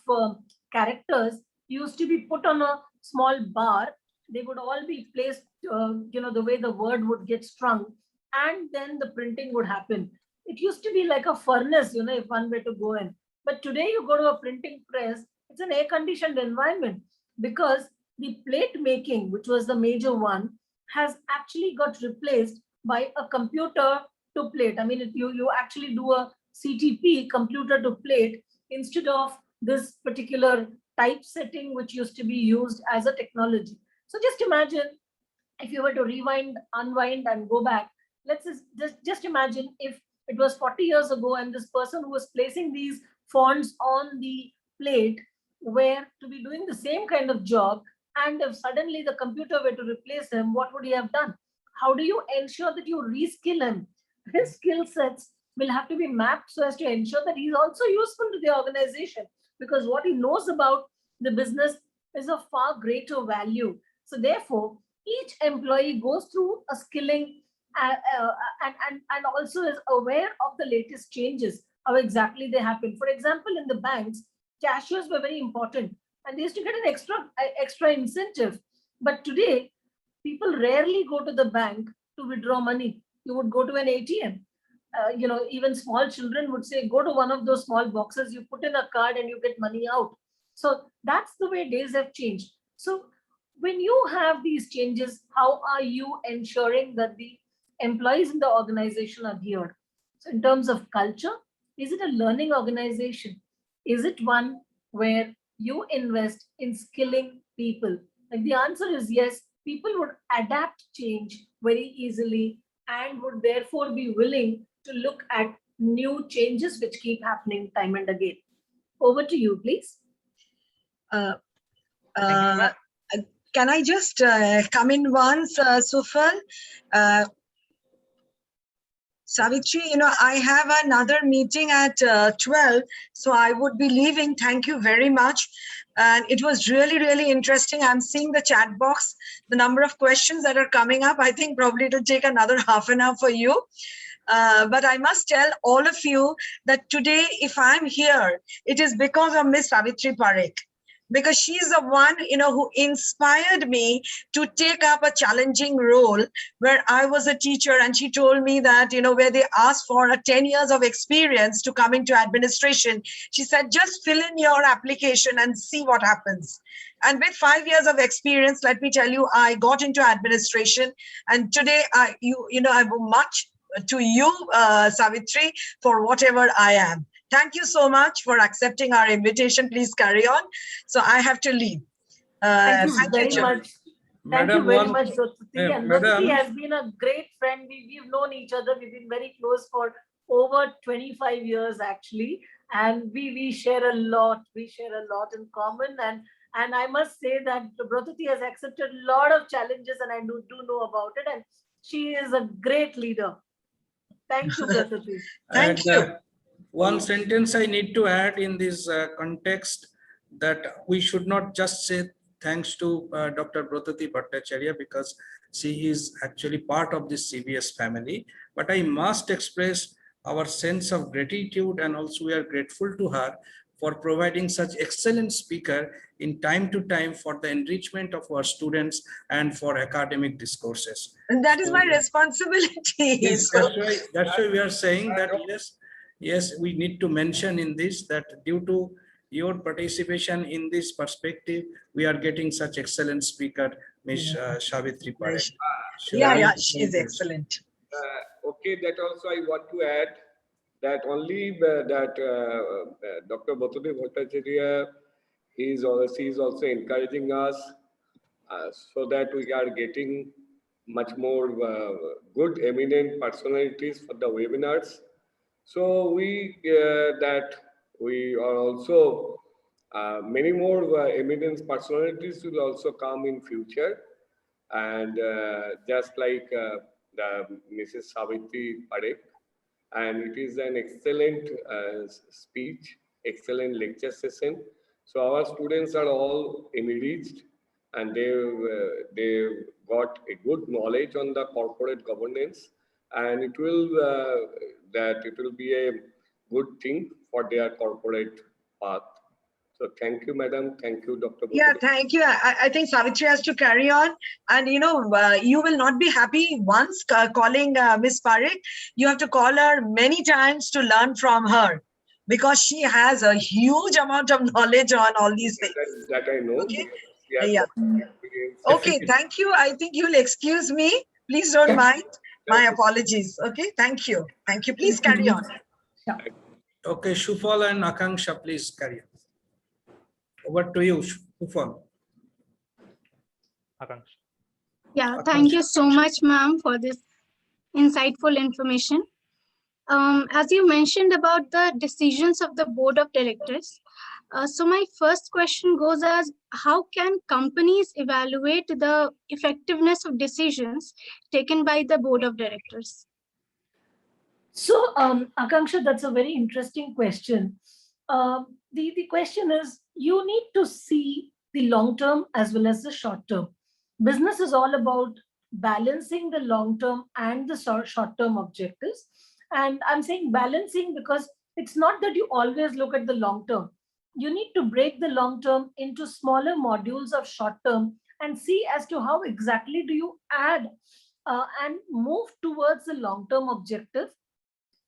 characters used to be put on a small bar. They would all be placed, the way the word would get strung, and then the printing would happen. It used to be like a furnace, if one were to go in. But today you go to a printing press, it's an air-conditioned environment because the plate making, which was the major one, has actually got replaced by a computer to plate. I mean, you actually do a CTP, computer to plate, instead of this particular typesetting, which used to be used as a technology. So just imagine if you were to rewind, unwind, and go back. Let's just imagine if it was 40 years ago and this person who was placing these fonts on the plate were to be doing the same kind of job, and if suddenly the computer were to replace him, what would he have done? How do you ensure that you reskill him? His skill sets will have to be mapped so as to ensure that he's also useful to the organization, because what he knows about the business is of far greater value. So therefore, each employee goes through a skilling and also is aware of the latest changes, how exactly they happen. For example, in the banks, cashiers were very important and they used to get an extra incentive. But today, people rarely go to the bank to withdraw money. You would go to an ATM. Even small children would say, go to one of those small boxes, you put in a card and you get money out. So that's the way days have changed. So when you have these changes, how are you ensuring that the employees in the organization are geared? So in terms of culture, is it a learning organization? Is it one where you invest in skilling people? Like the answer is yes, people would adapt change very easily and would therefore be willing to look at new changes which keep happening time and again. Over to you, please. Uh, Thank you, uh, ma'am. can I just come in once, Sufal? Savitri, I have another meeting at 12, so I would be leaving. Thank you very much. And it was really, really interesting. I'm seeing the chat box, the number of questions that are coming up. I think probably it'll take another half an hour for you. But I must tell all of you that today, if I'm here, it is because of Miss Savitri Parekh. Because she's the one, who inspired me to take up a challenging role where I was a teacher, and she told me that, where they asked for a 10 years of experience to come into administration, she said, just fill in your application and see what happens. And with 5 years of experience, let me tell you, I got into administration, and today I owe much to you, Savitri, for whatever I am. Thank you so much for accepting our invitation. Please carry on. So I have to leave. Thank you very Chair. much. Thank you Madam, very one- much, Jyoti. And Madam- Jyoti has been a great friend. We've known each other. We've been very close for over 25 years, actually. And we share a lot. We share a lot in common. And I must say that Jyoti has accepted a lot of challenges, and I do know about it. And she is a great leader. Thank you, Jyoti. Thank And, you. one sentence I need to add in this context, that we should not just say thanks to Dr. Brotati Bhattacharya because she is actually part of this CBS family, but I must express our sense of gratitude, and also we are grateful to her for providing such excellent speaker in time to time for the enrichment of our students and for academic discourses. And that is my So- responsibility. Yes, So- that's why we are saying that yes, we need to mention in this that due to your participation in this perspective, we are getting such excellent speaker, Ms. Savitri Parekh. Yeah, she is excellent. Okay, that also I want to add that only that Dr. Bhattate Bhattacharya she is also encouraging us so that we are getting much more good eminent personalities for the webinars. So we are also many more eminent personalities will also come in future, and just like the Mrs. Savitri Parekh, and it is an excellent speech, excellent lecture session. So our students are all enriched, and they've got a good knowledge on the corporate governance, and it will be a good thing for their corporate path. So thank you, madam. Thank you, Dr. Yeah, Bhattate. thank you. I think Savitri has to carry on. And, you will not be happy once calling Miss Parekh. You have to call her many times to learn from her, because she has a huge amount of knowledge on all these things. That I know. Okay. Because we Yeah. have experience. Okay, thank you. I think you'll excuse me. Please don't mind. My apologies. Okay, thank you. Thank you. Please carry on. Okay, Shufal and Akanksha, please carry on. Over to you, Shufal. Akanksha. Yeah, thank you so much, ma'am, for this insightful information. As you mentioned about the decisions of the board of directors, so my first question goes as, how can companies evaluate the effectiveness of decisions taken by the board of directors? So, Akanksha, that's a very interesting question. The question is, you need to see the long term as well as the short term. Business is all about balancing the long term and the short term objectives. And I'm saying balancing because it's not that you always look at the long term. You need to break the long term into smaller modules of short term and see as to how exactly do you add and move towards the long term objective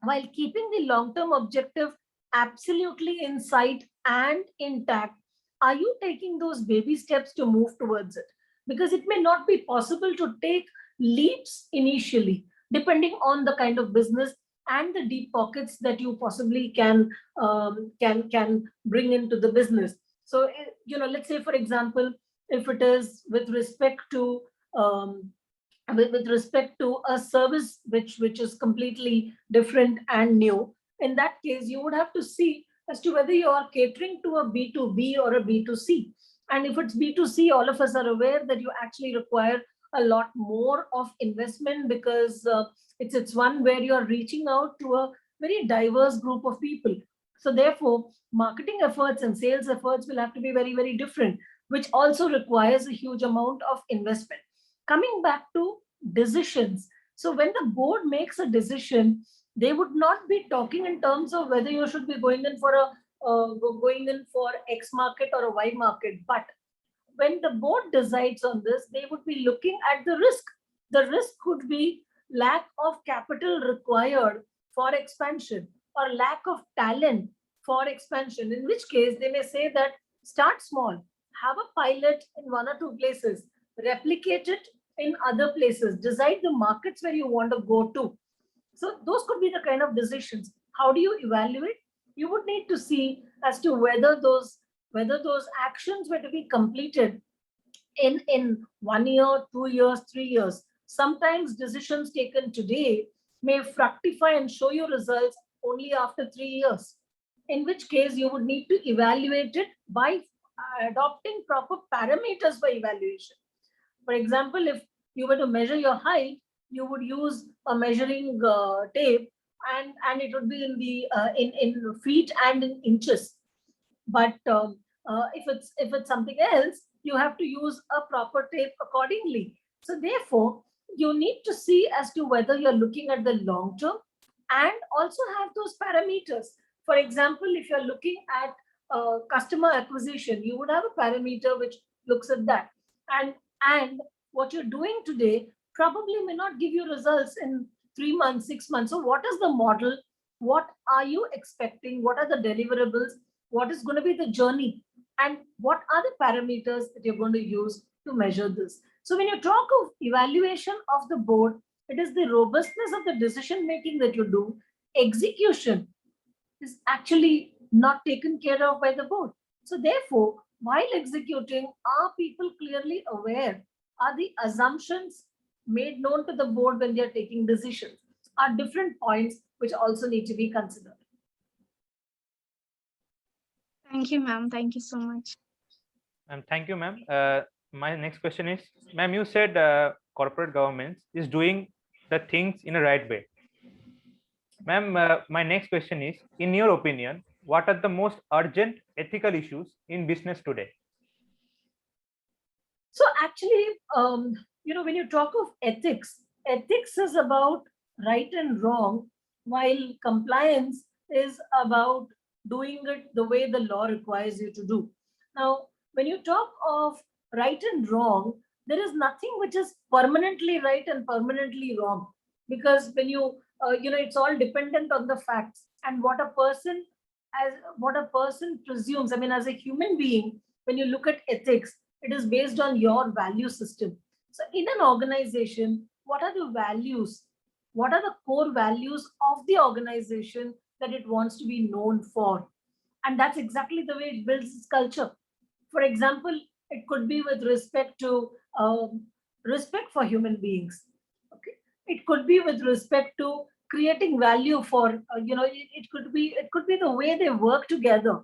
while keeping the long-term objective absolutely in sight and intact. Are you taking those baby steps to move towards it? Because it may not be possible to take leaps initially, depending on the kind of business and the deep pockets that you possibly can bring into the business. So, let's say, for example, if it is with respect to with respect to a service which is completely different and new, in that case, you would have to see as to whether you are catering to a B2B or a B2C. And if it's B2C, all of us are aware that you actually require a lot more of investment, because it's one where you are reaching out to a very diverse group of people. So therefore, marketing efforts and sales efforts will have to be very, very different, which also requires a huge amount of investment. Coming back to decisions. So when the board makes a decision, they would not be talking in terms of whether you should be going in for going in for X market or a Y market. But when the board decides on this, they would be looking at the risk. The risk could be lack of capital required for expansion or lack of talent for expansion, in which case they may say that start small, have a pilot in one or two places, replicate it in other places, decide the markets where you want to go to. So those could be the kind of decisions. How do you evaluate? You would need to see as to whether those actions were to be completed in 1 year, 2 years, 3 years. Sometimes decisions taken today may fructify and show you results only after 3 years, in which case you would need to evaluate it by adopting proper parameters for evaluation. For example, if you were to measure your height, you would use a measuring tape, and it would be in the in feet and in inches. But if it's something else, you have to use a proper tape accordingly. So therefore, you need to see as to whether you're looking at the long term and also have those parameters. For example, if you're looking at customer acquisition, you would have a parameter which looks at that. And what you're doing today probably may not give you results in 3 months, 6 months. So what is the model? What are you expecting? What are the deliverables? What is going to be the journey? And what are the parameters that you're going to use to measure this? So when you talk of evaluation of the board, it is the robustness of the decision making that you do. Execution is actually not taken care of by the board. So therefore, while executing, are people clearly aware? Are the assumptions made known to the board when they are taking decisions? Are different points which also need to be considered. Thank you, ma'am. Thank you so much. Thank you, ma'am. My next question is, ma'am, you said corporate governance is doing the things in a right way. Ma'am, my next question is, in your opinion, what are the most urgent ethical issues in business today? So actually, when you talk of ethics, ethics is about right and wrong, while compliance is about doing it the way the law requires you to do. Now, when you talk of right and wrong, there is nothing which is permanently right and permanently wrong, because when it's all dependent on the facts and what a person presumes. I mean, as a human being, when you look at ethics, it is based on your value system. So in an organization, what are the values? What are the core values of the organization that it wants to be known for? And that's exactly the way it builds its culture. For example, it could be with respect to respect for human beings. Okay, it could be with respect to creating value for it could be the way they work together,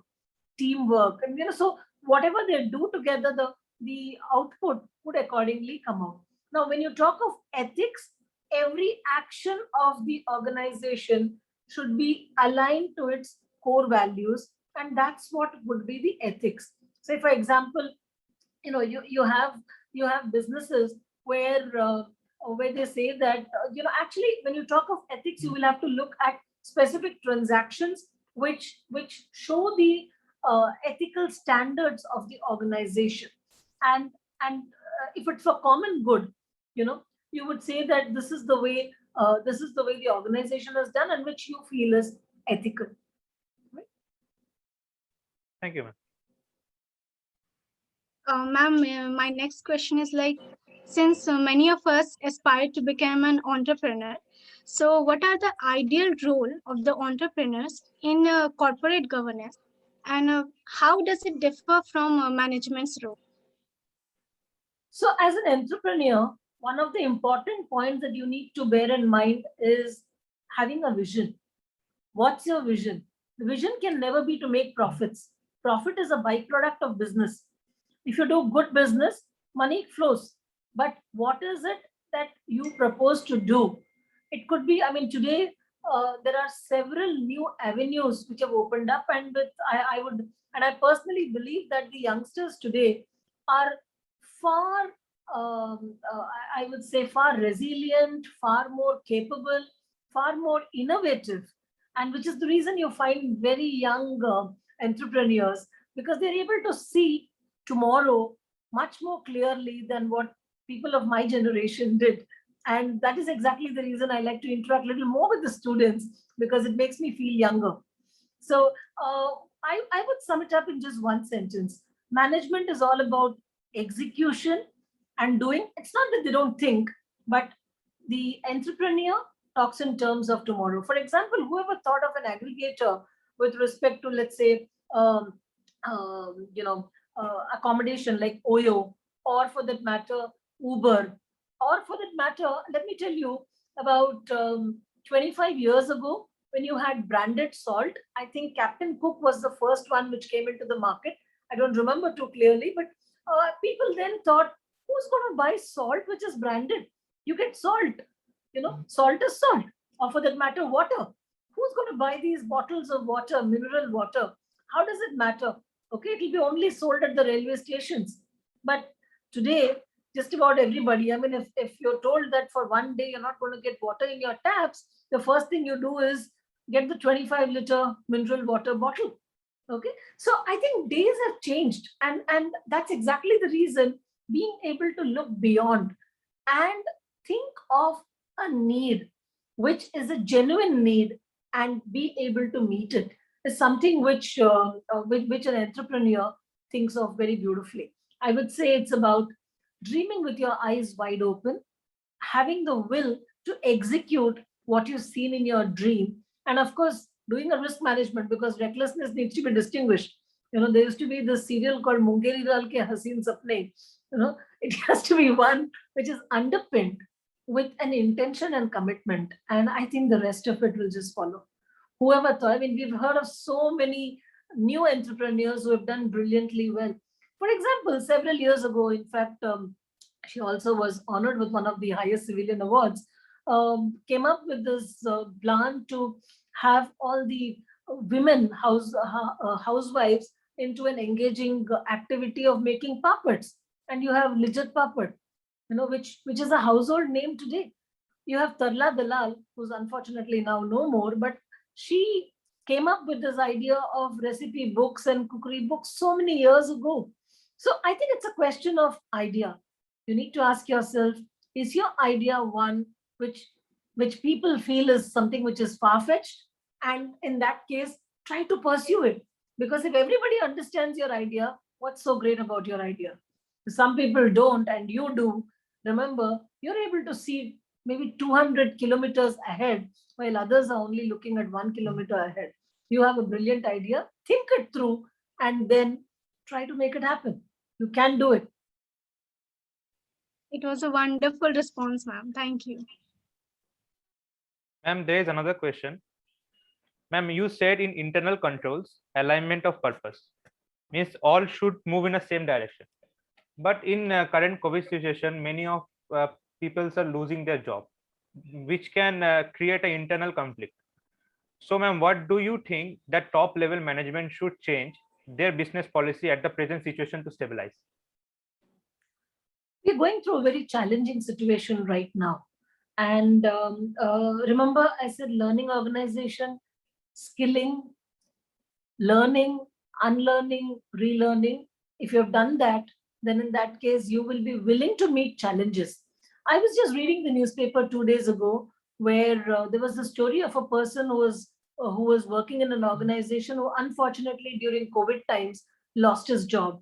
teamwork, and so whatever they do together, the output would accordingly come out. Now, when you talk of ethics, every action of the organization should be aligned to its core values, and that's what would be the ethics. Say, for example, you have businesses where they say that actually, when you talk of ethics, you will have to look at specific transactions which show the ethical standards of the organization, and if it's for common good, you would say that this is the way the organization has done and which you feel is ethical. Thank you, ma'am. Ma'am, my next question is like, since many of us aspire to become an entrepreneur, so what are the ideal role of the entrepreneurs in corporate governance? and how does it differ from management's role? So as an entrepreneur, one of the important points that you need to bear in mind is having a vision. What's your vision? The vision can never be to make profits. Profit is a byproduct of business. If you do good business, money flows. But what is it that you propose to do? It could be, I mean, today there are several new avenues which have opened up, and I personally believe that the youngsters today are far, I would say, far resilient, far more capable, far more innovative, and which is the reason you find very young entrepreneurs, because they're able to see tomorrow much more clearly than what people of my generation did. And that is exactly the reason I like to interact a little more with the students, because it makes me feel younger. So I would sum it up in just one sentence. Management is all about execution and doing. It's not that they don't think, but the entrepreneur talks in terms of tomorrow. For example, whoever thought of an aggregator with respect to, let's say, accommodation like Oyo, or for that matter, Uber, or for that matter, let me tell you, about 25 years ago, when you had branded salt, I think Captain Cook was the first one which came into the market. I don't remember too clearly, but people then thought, who's going to buy salt which is branded? You get salt, salt is salt, or for that matter, water. Who's going to buy these bottles of water, mineral water? How does it matter? Okay, it will be only sold at the railway stations. But today, just about everybody, I mean, if you're told that for one day you're not going to get water in your taps, the first thing you do is get the 25-liter mineral water bottle. Okay, so I think days have changed, and that's exactly the reason being able to look beyond and think of a need which is a genuine need and be able to meet it is something which an entrepreneur thinks of very beautifully. I would say it's about dreaming with your eyes wide open, having the will to execute what you've seen in your dream, and of course doing a risk management, because recklessness needs to be distinguished. There used to be this serial called Mungeri Dal Ke Haseen Sapne. It has to be one which is underpinned with an intention and commitment, and I think the rest of it will just follow. Whoever thought, I mean, we've heard of so many new entrepreneurs who have done brilliantly well. For example, several years ago, in fact, she also was honored with one of the highest civilian awards, came up with this plan to have all the women housewives into an engaging activity of making papads. And you have Lijat Papad, which is a household name today. You have Tarla Dalal, who's unfortunately now no more, but she came up with this idea of recipe books and cookery books so many years ago. So I think it's a question of idea. You need to ask yourself, is your idea one which people feel is something which is far-fetched? And in that case, try to pursue it. Because if everybody understands your idea, what's so great about your idea? Some people don't, and you do. Remember, you're able to see maybe 200 kilometers ahead, while others are only looking at 1 kilometer ahead. You have a brilliant idea, think it through, and then try to make it happen. You can do it. It was a wonderful response, ma'am. Thank you. Ma'am, there is another question. Ma'am, you said in internal controls, alignment of purpose means all should move in the same direction. But in current COVID situation, many of people are losing their job, which can create an internal conflict. So, ma'am, what do you think that top level management should change their business policy at the present situation to stabilize? We're going through a very challenging situation right now. And remember, I said learning organization, skilling, learning, unlearning, relearning. If you have done that, then in that case, you will be willing to meet challenges. I was just reading the newspaper 2 days ago, where there was a story of a person who was working in an organization who unfortunately during COVID times lost his job.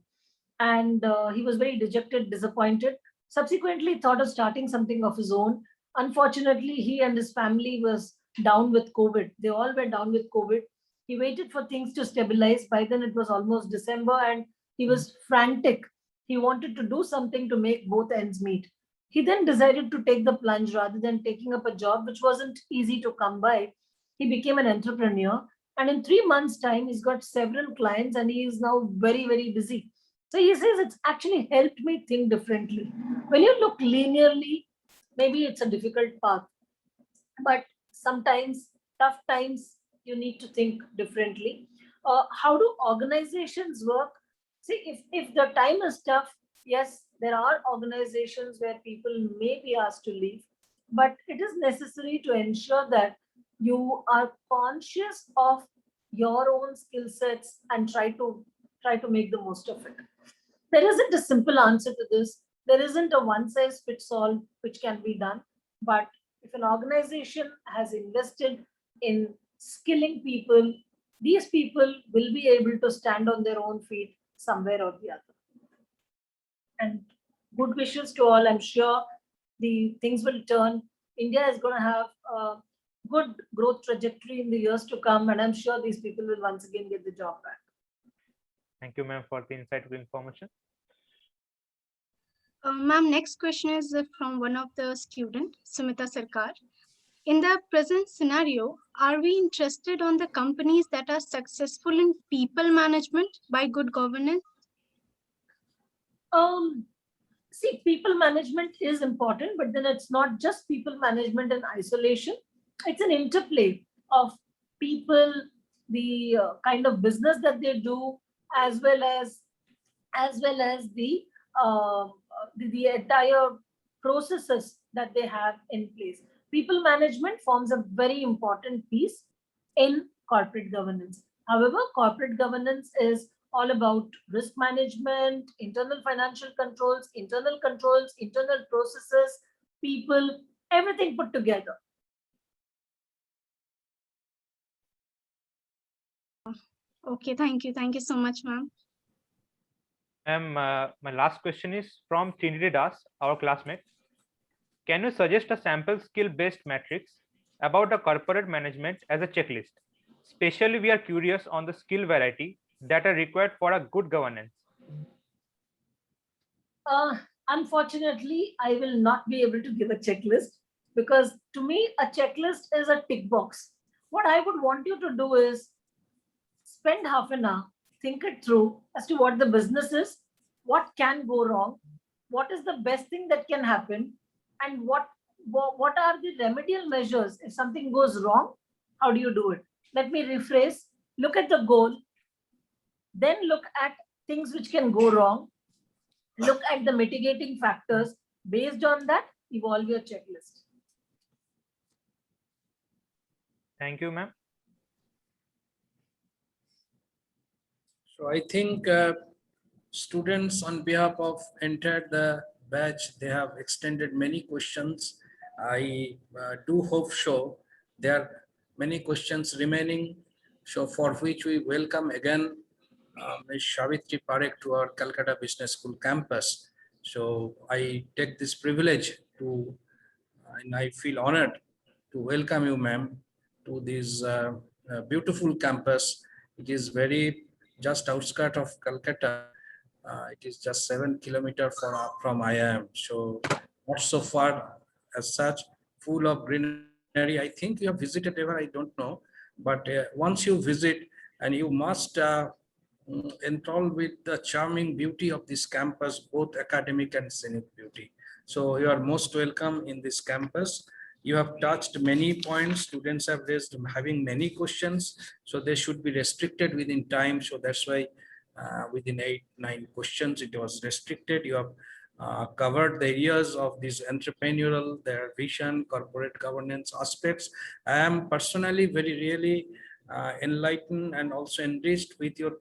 And he was very dejected, disappointed. Subsequently thought of starting something of his own. Unfortunately, he and his family was down with COVID. They all were down with COVID. He waited for things to stabilize. By then it was almost December and he was frantic. He wanted to do something to make both ends meet. He then decided to take the plunge rather than taking up a job which wasn't easy to come by. He became an entrepreneur, and in 3 months' time, he's got several clients and he is now very, very busy. So he says it's actually helped me think differently. When you look linearly, maybe it's a difficult path, but sometimes tough times you need to think differently. How do organizations work? See, if the time is tough, yes, there are organizations where people may be asked to leave, but it is necessary to ensure that you are conscious of your own skill sets and try to make the most of it. There isn't a simple answer to this. There isn't a one size fits all which can be done. But if an organization has invested in skilling people, these people will be able to stand on their own feet somewhere or the other. And good wishes to all. I'm sure the things will turn. India is going to have a good growth trajectory in the years to come, and I'm sure these people will once again get the job back. Thank you, ma'am, for the insightful information. Ma'am, next question is from one of the student, Sumita Sarkar. In the present scenario, are we interested on the companies that are successful in people management by good governance? See, people management is important, but then it's not just people management in isolation. It's an interplay of people, the kind of business that they do, as well as the entire processes that they have in place. People management forms a very important piece in corporate governance. However, corporate governance is all about risk management, internal financial controls, internal processes, people, everything put together. Okay, thank you. Thank you so much, ma'am. Ma'am, my last question is from Trinity Das, our classmate. Can you suggest a sample skill-based matrix about the corporate management as a checklist? Especially, we are curious on the skill variety that are required for a good governance. Unfortunately, I will not be able to give a checklist, because to me, a checklist is a tick box. What I would want you to do is spend half an hour, think it through as to what the business is, what can go wrong, what is the best thing that can happen, and what are the remedial measures if something goes wrong. How do you do it? Let me rephrase. Look at the goal, then look at things which can go wrong, look at the mitigating factors. Based on that, evolve your checklist. Thank you, ma'am. So I think students on behalf of entire the batch, they have extended many questions. I do hope so. There are many questions remaining, so for which we welcome again Ms. Savitri Parekh to our Calcutta Business School campus. So I take this privilege to, and I feel honored to welcome you, ma'am, to this beautiful campus. It is very just outskirts of Calcutta. It is just 7 kilometers from IIM. So not so far as such, full of greenery. I think you have visited ever, I don't know. But once you visit, and you must enthralled with the charming beauty of this campus, both academic and scenic beauty. So you are most welcome in this campus. You have touched many points. Students have raised having many questions, so they should be restricted within time. So that's why within 8-9 questions it was restricted. You have covered the areas of this entrepreneurial, their vision, corporate governance aspects. I am personally really enlightened and also enriched with your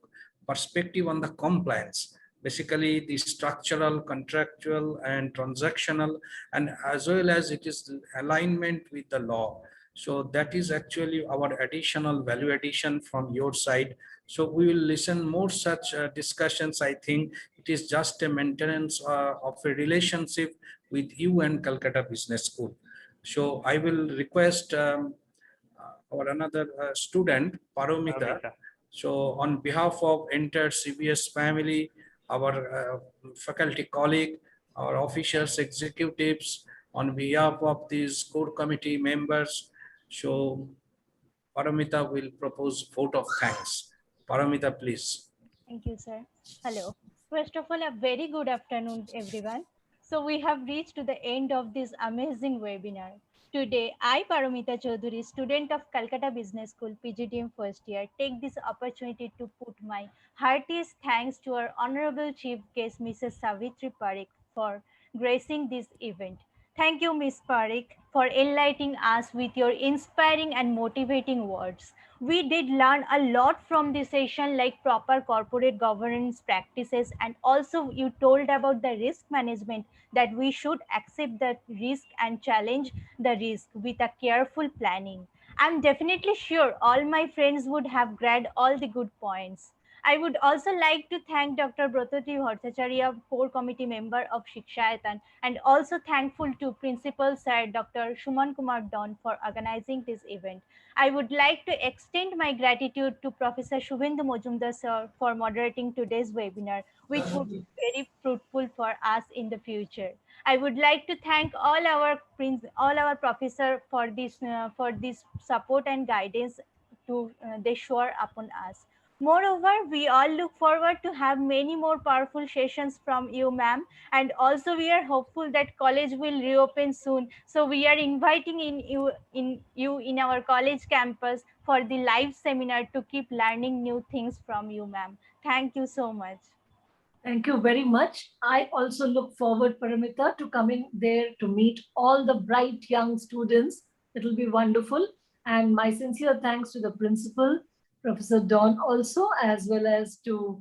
perspective on the compliance, basically the structural, contractual, and transactional, and as well as it is alignment with the law. So that is actually our additional value addition from your side. So we will listen more such discussions. I think it is just a maintenance of a relationship with you and Calcutta Business School. So I will request our another student, Paramita. Paramita. So on behalf of entire CBS family, our faculty colleague, our officers, executives, on behalf of these core committee members, so Paramita will propose vote of thanks. Paramita, please. Thank you, sir. Hello. First of all, a very good afternoon, everyone. So we have reached to the end of this amazing webinar. Today, I, Paramita Chaudhary, student of Calcutta Business School, PGDM first year, take this opportunity to put my heartiest thanks to our Honorable Chief Guest, Mrs. Savitri Parekh, for gracing this event. Thank you, Ms. Parekh, for enlightening us with your inspiring and motivating words. We did learn a lot from this session, like proper corporate governance practices, and also you told about the risk management, that we should accept the risk and challenge the risk with a careful planning. I'm definitely sure all my friends would have grabbed all the good points. I would also like to thank Dr. Brototi Bhattacharya, core committee member of Shikshayatan, and also thankful to Principal Sir Dr. Shuman Kumar Don for organizing this event. I would like to extend my gratitude to Professor Shubhendu Majumdar sir for moderating today's webinar, which would be very fruitful for us in the future. I would like to thank all our professors for this support and guidance to they shower upon us. Moreover, we all look forward to have many more powerful sessions from you, ma'am. And also we are hopeful that college will reopen soon. So we are inviting you in our college campus for the live seminar to keep learning new things from you, ma'am. Thank you so much. Thank you very much. I also look forward, Paramita, to coming there to meet all the bright young students. It will be wonderful. And my sincere thanks to the principal, Professor Don also, as well as to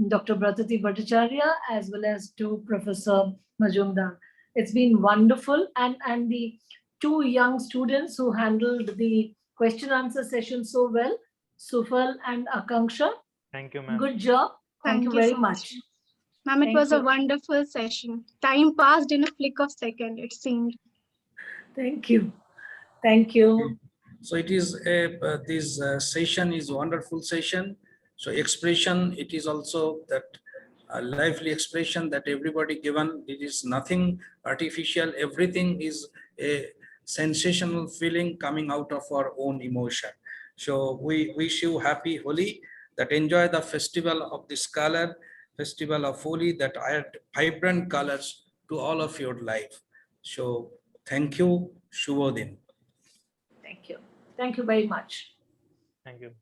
Dr. Bratati Bhattacharya, as well as to Professor Majumdar. It's been wonderful. And the two young students who handled the question answer session so well, Sufal and Akanksha. Thank you, ma'am. Good job. Thank you very so much. Ma'am, it Thank was a you. wonderful session. Time passed in a flick of second, it seemed. Thank you. Thank you. So it is this session is wonderful session. So expression, it is also that lively expression that everybody given. It is nothing artificial. Everything is a sensational feeling coming out of our own emotion. So we wish you happy Holi, that enjoy the festival of this color, festival of Holi, that add vibrant colors to all of your life. So thank you, Shubhodin. Thank you. Thank you very much. Thank you.